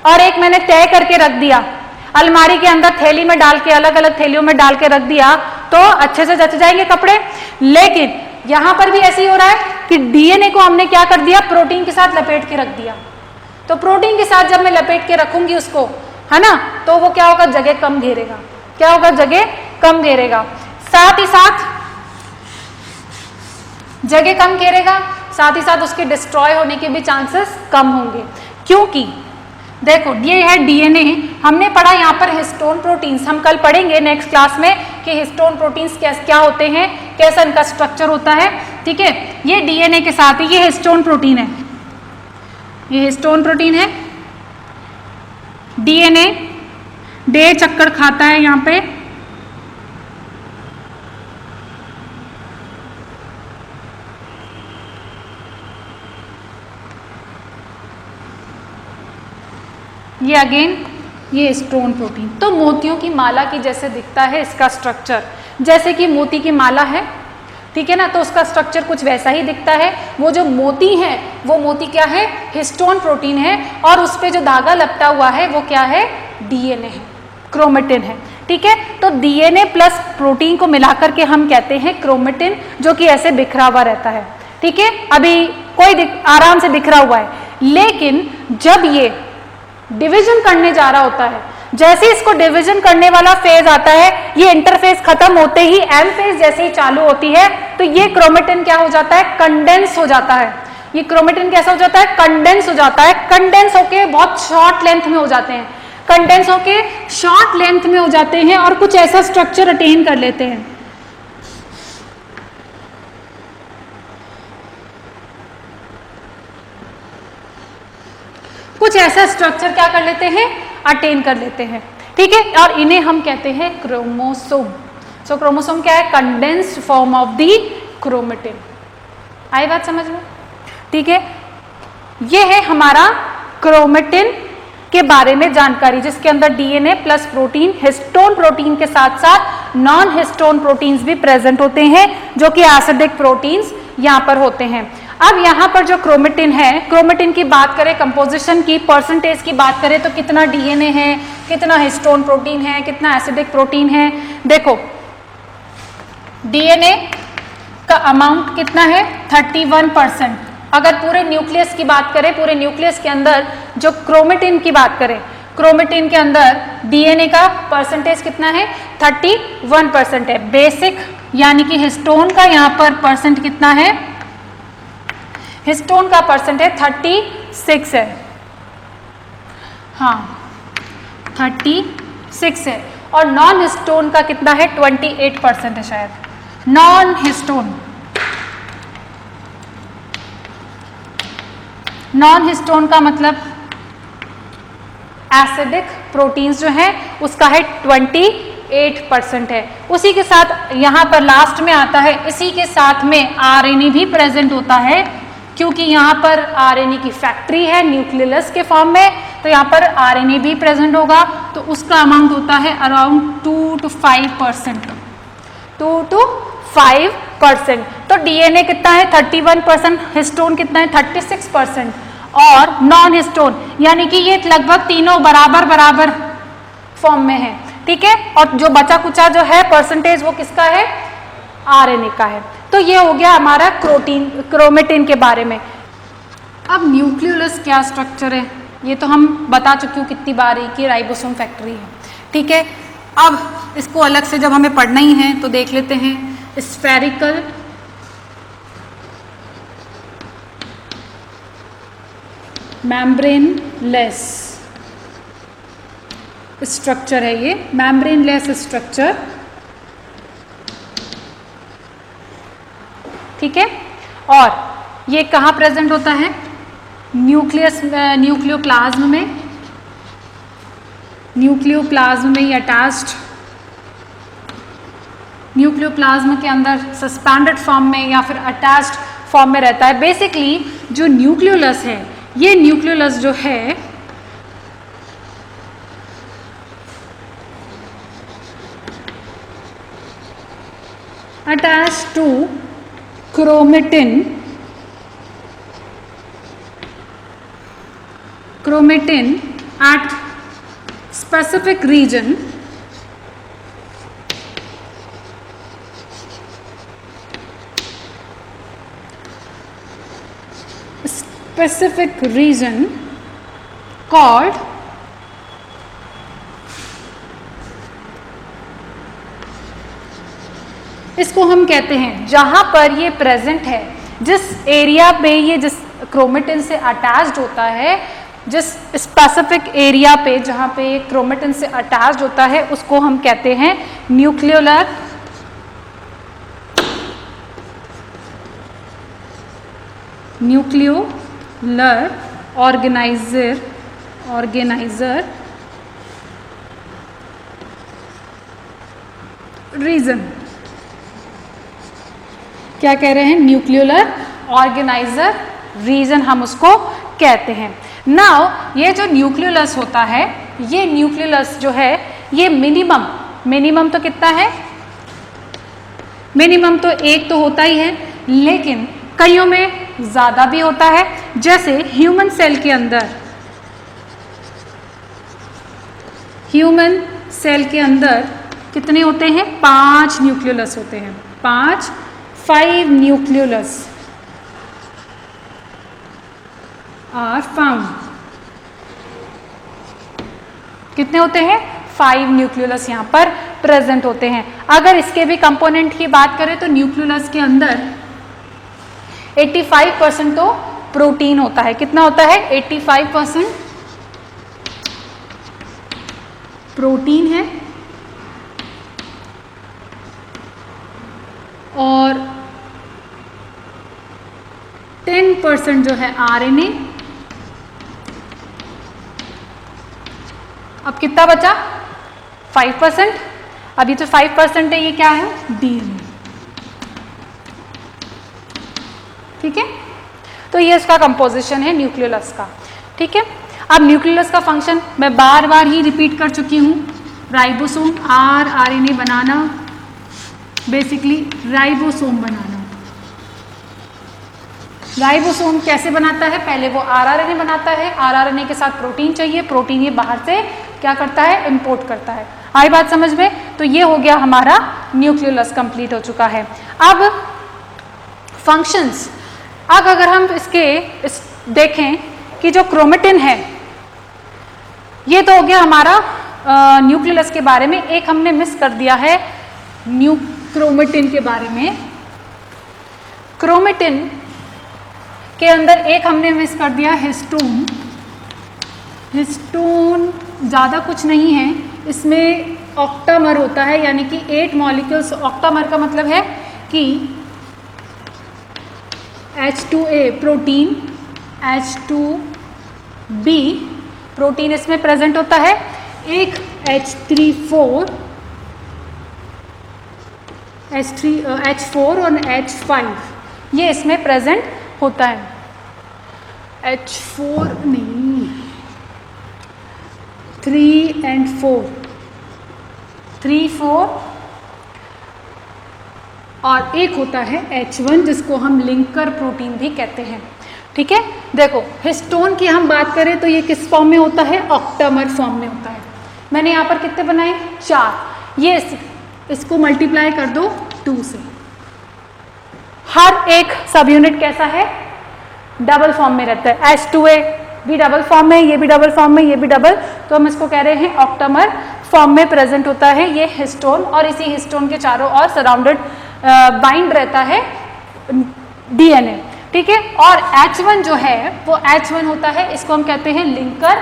और एक मैंने तय करके रख दिया अलमारी के अंदर, थैली में डाल के, अलग अलग थैलियों में डाल के रख दिया तो अच्छे से जच जाएंगे कपड़े। लेकिन यहां पर भी ऐसे ही हो रहा है कि डीएनए को हमने क्या कर दिया? प्रोटीन के साथ लपेट के रख दिया। तो प्रोटीन के साथ जब मैं लपेट के रखूंगी उसको, है ना, तो वो क्या होगा? जगह कम घेरेगा। क्या होगा? जगह कम घेरेगा। साथ ही साथ जगह कम घेरेगा, साथ ही साथ उसके डिस्ट्रॉय होने के भी चांसेस कम होंगे। क्योंकि देखो ये है डीएनए, हमने पढ़ा यहाँ पर हिस्टोन प्रोटीन्स, हम कल पढ़ेंगे नेक्स्ट क्लास में कि हिस्टोन प्रोटीन्स क्या होते हैं, कैसा इनका स्ट्रक्चर होता है। ठीक है, ये डीएनए के साथ ही ये हिस्टोन प्रोटीन है, ये हिस्टोन प्रोटीन है। डीएनए 1.5 चक्कर खाता है यहाँ पे, ये अगेन ये हिस्टोन प्रोटीन। तो मोतियों की माला की जैसे दिखता है इसका स्ट्रक्चर, जैसे कि मोती की माला है, ठीक है ना, तो उसका स्ट्रक्चर कुछ वैसा ही दिखता है। वो जो मोती है वो मोती क्या है? हिस्टोन प्रोटीन है, और उस पे जो धागा लपटा हुआ है वो क्या है? डीएनए है, क्रोमेटिन है। ठीक है, तो डीएनए प्लस प्रोटीन को मिलाकर के हम कहते हैं क्रोमेटिन, जो कि ऐसे बिखरा हुआ रहता है। ठीक है, अभी कोई आराम से बिखरा हुआ है, लेकिन जब ये डिवीजन करने जा रहा होता है। जैसे इसको डिवीजन करने वाला फेज आता है, ये इंटरफेज खत्म होते ही एम फेज जैसे ही चालू होती है, तो ये क्रोमेटिन क्या हो जाता है, कंडेंस हो जाता है। ये क्रोमेटिन कैसा हो जाता है, कंडेंस हो जाता है। कंडेंस होके बहुत शॉर्ट लेंथ में हो जाते हैं, कंडेंस होके शॉर्ट लेंथ में हो जाते हैं और कुछ ऐसा स्ट्रक्चर अटेन कर लेते हैं। कुछ ऐसा स्ट्रक्चर क्या कर लेते हैं, अटेन कर लेते हैं, ठीक है। और इन्हें हम कहते हैं क्रोमोसोम। सो क्रोमोसोम क्या है, condensed form of the chromatin. आई बात समझ में, ठीक है। ये है हमारा क्रोमेटिन के बारे में जानकारी, जिसके अंदर DNA plus protein, histone protein के साथ साथ नॉन हिस्टोन प्रोटीन्स भी प्रेजेंट होते हैं, जो कि एसिडिक प्रोटीन्स यहाँ पर होते हैं। अब यहाँ पर जो क्रोमेटिन है, क्रोमेटिन की बात करें, कंपोजिशन की, परसेंटेज की बात करें, तो कितना डीएनए है, कितना हिस्टोन प्रोटीन है, कितना एसिडिक प्रोटीन है। देखो डीएनए का अमाउंट कितना है, 31%। अगर पूरे न्यूक्लियस की बात करें, पूरे न्यूक्लियस के अंदर जो क्रोमेटिन की बात करें, क्रोमेटिन के अंदर डीएनए का परसेंटेज कितना है, 31% है। बेसिक यानी कि हिस्टोन का यहाँ पर परसेंट कितना है, हिस्टोन का परसेंट है 36 है, हाँ 36 है। और नॉन हिस्टोन का कितना है, 28% है शायद। नॉन हिस्टोन, नॉन हिस्टोन का मतलब एसिडिक प्रोटीन्स जो है उसका है 28% है। उसी के साथ यहाँ पर लास्ट में आता है, इसी के साथ में आरएनए भी प्रेजेंट होता है, क्योंकि यहाँ पर आरएनए की फैक्ट्री है न्यूक्लियस के फॉर्म में, तो यहाँ पर आरएनए भी प्रेजेंट होगा। तो उसका अमाउंट होता है अराउंड 2 to 5%, 2 to 5%। तो डीएनए कितना है, 31%, हिस्टोन कितना है, 36%, और नॉन हिस्टोन यानी कि ये लगभग तीनों बराबर बराबर फॉर्म में है, ठीक है। और जो बचा कुचा जो है परसेंटेज, वो किसका है, आरएनए का है। तो ये हो गया हमारा क्रोमेटिन के बारे में। अब न्यूक्लियोलस क्या स्ट्रक्चर है, ये तो हम बता चुकी हूँ कितनी बार कि राइबोसोम फैक्ट्री है, ठीक है। अब इसको अलग से जब हमें पढ़ना ही है तो देख लेते हैं। स्फेरिकल मेम्ब्रेनलेस स्ट्रक्चर है, ये मेम्ब्रेनलेस स्ट्रक्चर, ठीक है। और ये कहाँ प्रेजेंट होता है, न्यूक्लियस, न्यूक्लियोप्लाज्म में, न्यूक्लियोप्लाज्म में ये अटैच्ड, न्यूक्लियोप्लाज्म के अंदर सस्पेंडेड फॉर्म में या फिर अटैच्ड फॉर्म में रहता है। बेसिकली जो न्यूक्लियोलस है, ये न्यूक्लियोलस जो है attached to chromatin, chromatin at specific region, specific region called इसको हम कहते हैं, जहां पर ये प्रेजेंट है, जिस एरिया पे ये जिस क्रोमेटिन से अटैच्ड होता है, जिस स्पेसिफिक एरिया पे जहां पे ये क्रोमेटिन से अटैच्ड होता है, उसको हम कहते हैं न्यूक्लियोलर ऑर्गेनाइजर रीजन। क्या कह रहे हैं, न्यूक्लियोलर ऑर्गेनाइजर रीजन हम उसको कहते हैं। नाउ ये जो न्यूक्लियोलस होता है, ये न्यूक्लियोलस जो है ये मिनिमम तो कितना है, मिनिमम तो एक तो होता ही है, लेकिन कईयों में ज्यादा भी होता है। जैसे ह्यूमन सेल के अंदर, ह्यूमन सेल के अंदर कितने होते हैं, 5 न्यूक्लियोलस होते हैं, 5 nucleolus are found कितने होते हैं? 5 न्यूक्लियोलस यहाँ पर प्रेजेंट होते हैं। अगर इसके भी कंपोनेंट की बात करें तो न्यूक्लियोलस के अंदर 85% तो प्रोटीन होता है। कितना होता है? 85% प्रोटीन है और 10% जो है आरएनए। अब कितना बचा? 5%। अभी तो 5% है, ये क्या है? डीएनए। ठीक है, तो ये इसका कंपोजिशन है न्यूक्लियोलस का। ठीक है, अब न्यूक्लियोलस का फंक्शन मैं बार बार ही रिपीट कर चुकी हूँ। राइबोसोम, आरएनए बनाना, बेसिकली राइबोसोम बनाना। राइबोसोम कैसे बनाता है? पहले वो आरआरएनए बनाता है, आरआरएनए के साथ प्रोटीन चाहिए, प्रोटीन ये बाहर से क्या करता है? इंपोर्ट करता है। आई बात समझ में? तो ये हो गया हमारा न्यूक्लियोलस कंप्लीट हो चुका है। अब फंक्शंस, अब अगर हम देखें कि जो क्रोमेटिन है, ये तो हो गया हमारा न्यूक्लियोलस के बारे में। एक हमने मिस कर दिया है क्रोमेटिन के बारे में। क्रोमेटिन के अंदर एक हमने मिस कर दिया हिस्टोन। हिस्टोन ज़्यादा कुछ नहीं है, इसमें ऑक्टामर होता है, यानी कि 8 मॉलिक्यूल्स। ऑक्टामर का मतलब है कि H2A प्रोटीन, H2B प्रोटीन इसमें प्रेजेंट होता है, एक H4 और H5 ये इसमें प्रेजेंट होता है। H4 नहीं, 3 and 4, 3, 4 और एक होता है H1 जिसको हम लिंकर प्रोटीन भी कहते हैं। ठीक है, देखो हिस्टोन की हम बात करें तो ये किस फॉर्म में होता है? ऑक्टामर फॉर्म में होता है। मैंने यहाँ पर कितने बनाए? 4। ये इसको मल्टीप्लाई कर दो 2 से। हर एक सब यूनिट कैसा है? डबल फॉर्म में रहता है। H2A भी डबल फॉर्म में, ये भी डबल फॉर्म में, ये भी डबल, तो हम इसको कह रहे हैं ऑक्टामर फॉर्म में प्रेजेंट होता है ये हिस्टोन। और इसी हिस्टोन के चारों ओर सराउंडेड बाइंड रहता है डीएनए। ठीक है, और H1 जो है वो H1 होता है, इसको हम कहते हैं लिंकर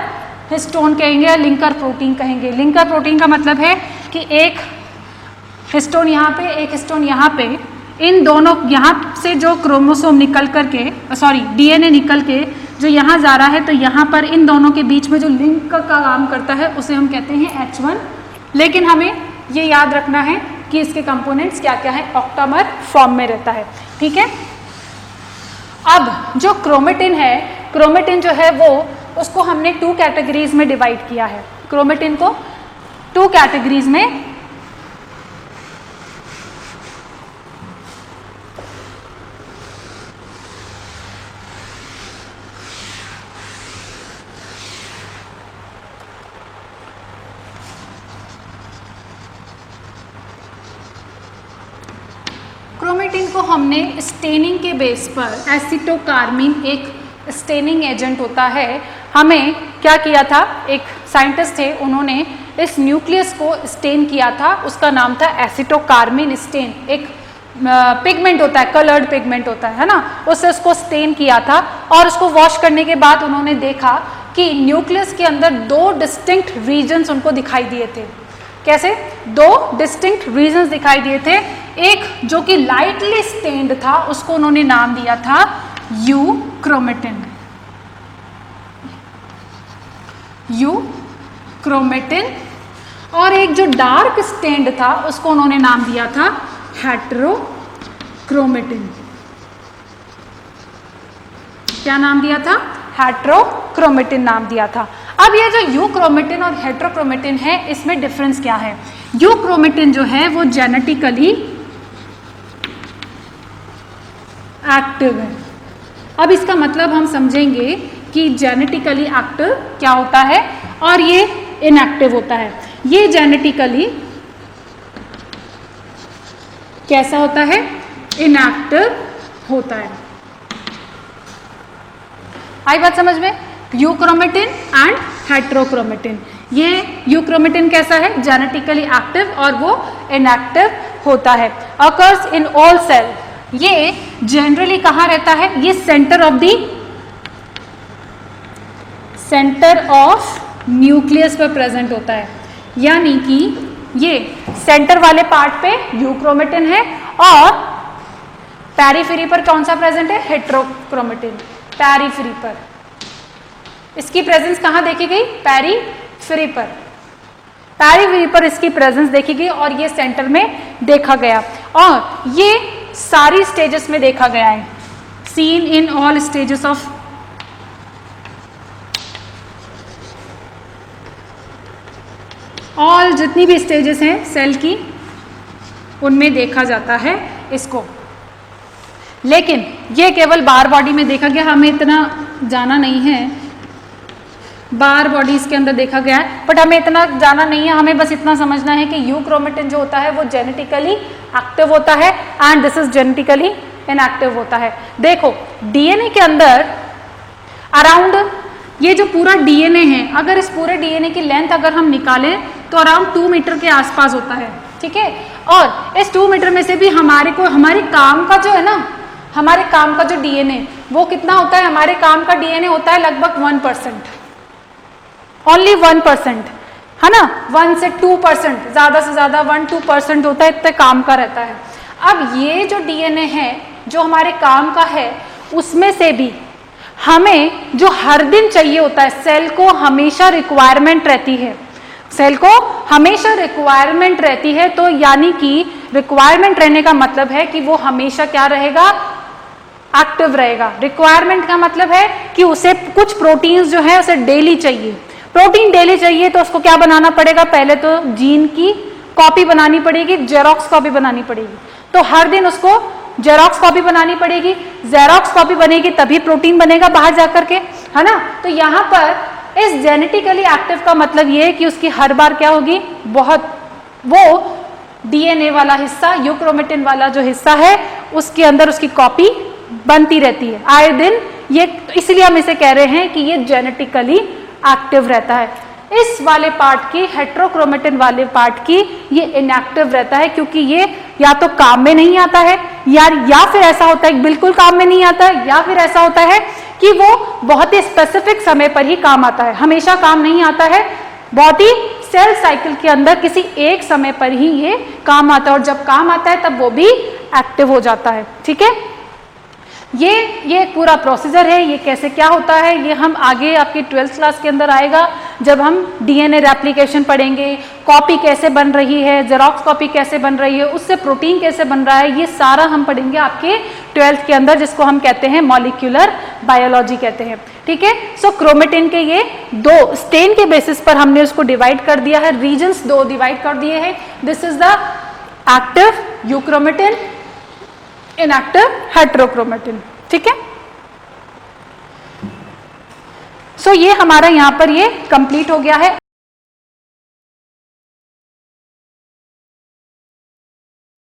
हिस्टोन कहेंगे या लिंकर प्रोटीन कहेंगे। लिंकर प्रोटीन का मतलब है कि एक हिस्टोन यहाँ पे, एक हिस्टोन यहाँ पे, इन दोनों यहाँ से जो क्रोमोसोम निकल करके, डीएनए निकल के जो यहाँ जा रहा है, तो यहाँ पर इन दोनों के बीच में जो लिंक का काम करता है उसे हम कहते हैं H1। लेकिन हमें ये याद रखना है कि इसके कंपोनेंट्स क्या क्या है? ऑक्टामर फॉर्म में रहता है। ठीक है, अब जो क्रोमेटिन है, क्रोमेटिन जो है वो, उसको हमने 2 कैटेगरीज में डिवाइड किया है। क्रोमेटिन को 2 कैटेगरीज में क्रोमेटिन को हमने स्टेनिंग के बेस पर, एसिटोकार्मिन एक स्टेनिंग एजेंट होता है, हमें क्या किया था? एक साइंटिस्ट थे, उन्होंने इस न्यूक्लियस को स्टेन किया था, उसका नाम था एसिटोकार्मिन स्टेन। एक पिगमेंट होता है, कलर्ड पिगमेंट होता है ना, उससे उसको स्टेन किया था। और उसको वॉश करने के बाद उन्होंने देखा कि न्यूक्लियस के अंदर 2 डिस्टिंक्ट रीजन्स उनको दिखाई दिए थे। कैसे? 2 डिस्टिंक्ट रीजन्स दिखाई दिए थे। एक जो कि लाइटली स्टेन्ड था, उसको उन्होंने नाम दिया था यू क्रोमेटिन। You chromatin. और एक जो डार्क स्टेन्ड था, उसको उन्होंने नाम दिया था हेटेरोक्रोमेटिन। क्या नाम दिया था? हेटेरोक्रोमेटिन नाम दिया था। अब ये जो यू क्रोमेटिन और हेटेरोक्रोमेटिन है, इसमें डिफरेंस क्या है? यू क्रोमेटिन जो है वो जेनेटिकली एक्टिव है। अब इसका मतलब हम समझेंगे कि जेनेटिकली एक्टिव क्या होता है और ये इनएक्टिव होता है। ये जेनेटिकली कैसा होता है? इनएक्टिव होता है। आई बात समझ में? यू क्रोमेटिन एंड हेटेरोक्रोमेटिन, ये यूक्रोमेटिन कैसा है, जेनेटिकली एक्टिव और वो इनएक्टिव होता है। अकर्स इन ऑल सेल, ये जनरली कहाँ रहता है, ये सेंटर ऑफ न्यूक्लियस पर प्रेजेंट होता है, यानी कि ये सेंटर वाले पार्ट पे यूक्रोमेटिन है और पेरिफेरी पर कौन सा प्रेजेंट है, हेट्रोक्रोमेटिन। पेरिफेरी पर इसकी प्रेजेंस कहाँ देखी गई, पेरिफेरी पर इसकी प्रेजेंस देखी गई और ये सेंटर में देखा गया और ये सारी स्टेजेस में देखा गया है, seen in all stages of all, जितनी भी स्टेजेस हैं सेल की उनमें देखा जाता है इसको। लेकिन ये केवल बार बॉडी में देखा गया, हमें इतना जाना नहीं है, बार बॉडीज के अंदर देखा गया है, बट हमें इतना जाना नहीं है, हमें बस इतना समझना है कि यूक्रोमेटिन जो होता है वो जेनेटिकली एक्टिव होता है and this is genetically inactive होता है। देखो डीएनए के अंदर अराउंड ये जो पूरा डीएनए है, अगर इस पूरे डीएनए की लेंथ अगर हम निकालें तो अराउंड 2 मीटर के आसपास होता है, ठीक है। और इस 2 मीटर में से भी हमारे काम का जो है ना, हमारे काम का जो डीएनए वो कितना होता है, हमारे काम का डीएनए होता है लगभग 1%, ओनली 1%, है ना, 1 से 2%, ज्यादा से ज्यादा 1-2% होता है, इतने काम का रहता है। अब ये जो डीएनए है जो हमारे काम का है, उसमें से भी हमें जो हर दिन चाहिए होता है, सेल को हमेशा रिक्वायरमेंट रहती है, सेल को हमेशा रिक्वायरमेंट रहती है, तो यानी कि रिक्वायरमेंट रहने का मतलब है कि वो हमेशा क्या रहेगा, एक्टिव रहेगा। रिक्वायरमेंट का मतलब है कि उसे कुछ प्रोटीन्स जो है उसे डेली चाहिए, प्रोटीन डेली चाहिए, तो उसको क्या बनाना पड़ेगा, पहले तो जीन की कॉपी बनानी पड़ेगी, जेरोक्स कॉपी बनानी पड़ेगी, तो हर दिन उसको जेरोक्स कॉपी बनानी पड़ेगी, जेरोक्स कॉपी बनेगी तभी प्रोटीन बनेगा बाहर जाकर के, है ना। तो यहाँ पर इस जेनेटिकली एक्टिव का मतलब ये है कि उसकी हर बार क्या होगी, वो डीएनए वाला हिस्सा, यूक्रोमेटिन वाला जो हिस्सा है उसके अंदर उसकी कॉपी बनती रहती है आए दिन, ये इसलिए हम इसे कह रहे हैं कि ये जेनेटिकली एक्टिव रहता है। इस वाले पार्ट की, हेट्रोक्रोमेटिन वाले पार्ट की, ये इनएक्टिव रहता है, क्योंकि ये या तो काम में नहीं आता है या फिर ऐसा होता है बिल्कुल काम में नहीं आता है, या फिर ऐसा होता है कि वो बहुत ही स्पेसिफिक समय पर ही काम आता है, हमेशा काम नहीं आता है, बहुत ही सेल साइकिल के अंदर किसी एक समय पर ही ये काम आता है, और जब काम आता है तब वो भी एक्टिव हो जाता है, ठीक है। ये पूरा प्रोसीजर है, ये कैसे क्या होता है ये हम आगे आपकी 12th क्लास के अंदर आएगा, जब हम डीएनए रेप्लिकेशन पढ़ेंगे, कॉपी कैसे बन रही है, जेरोक्स कॉपी कैसे बन रही है, उससे प्रोटीन कैसे बन रहा है, ये सारा हम पढ़ेंगे आपके 12th के अंदर, जिसको हम कहते हैं मॉलिक्यूलर बायोलॉजी कहते हैं, ठीक है। सो क्रोमेटिन के ये 2 स्टेन के बेसिस पर हमने उसको डिवाइड कर दिया है, रीजन्स 2 डिवाइड कर दिए हैं। This is the active euchromatin, inactive heterochromatin, ठीक है। सो ये हमारा यहाँ पर ये कंप्लीट हो गया है।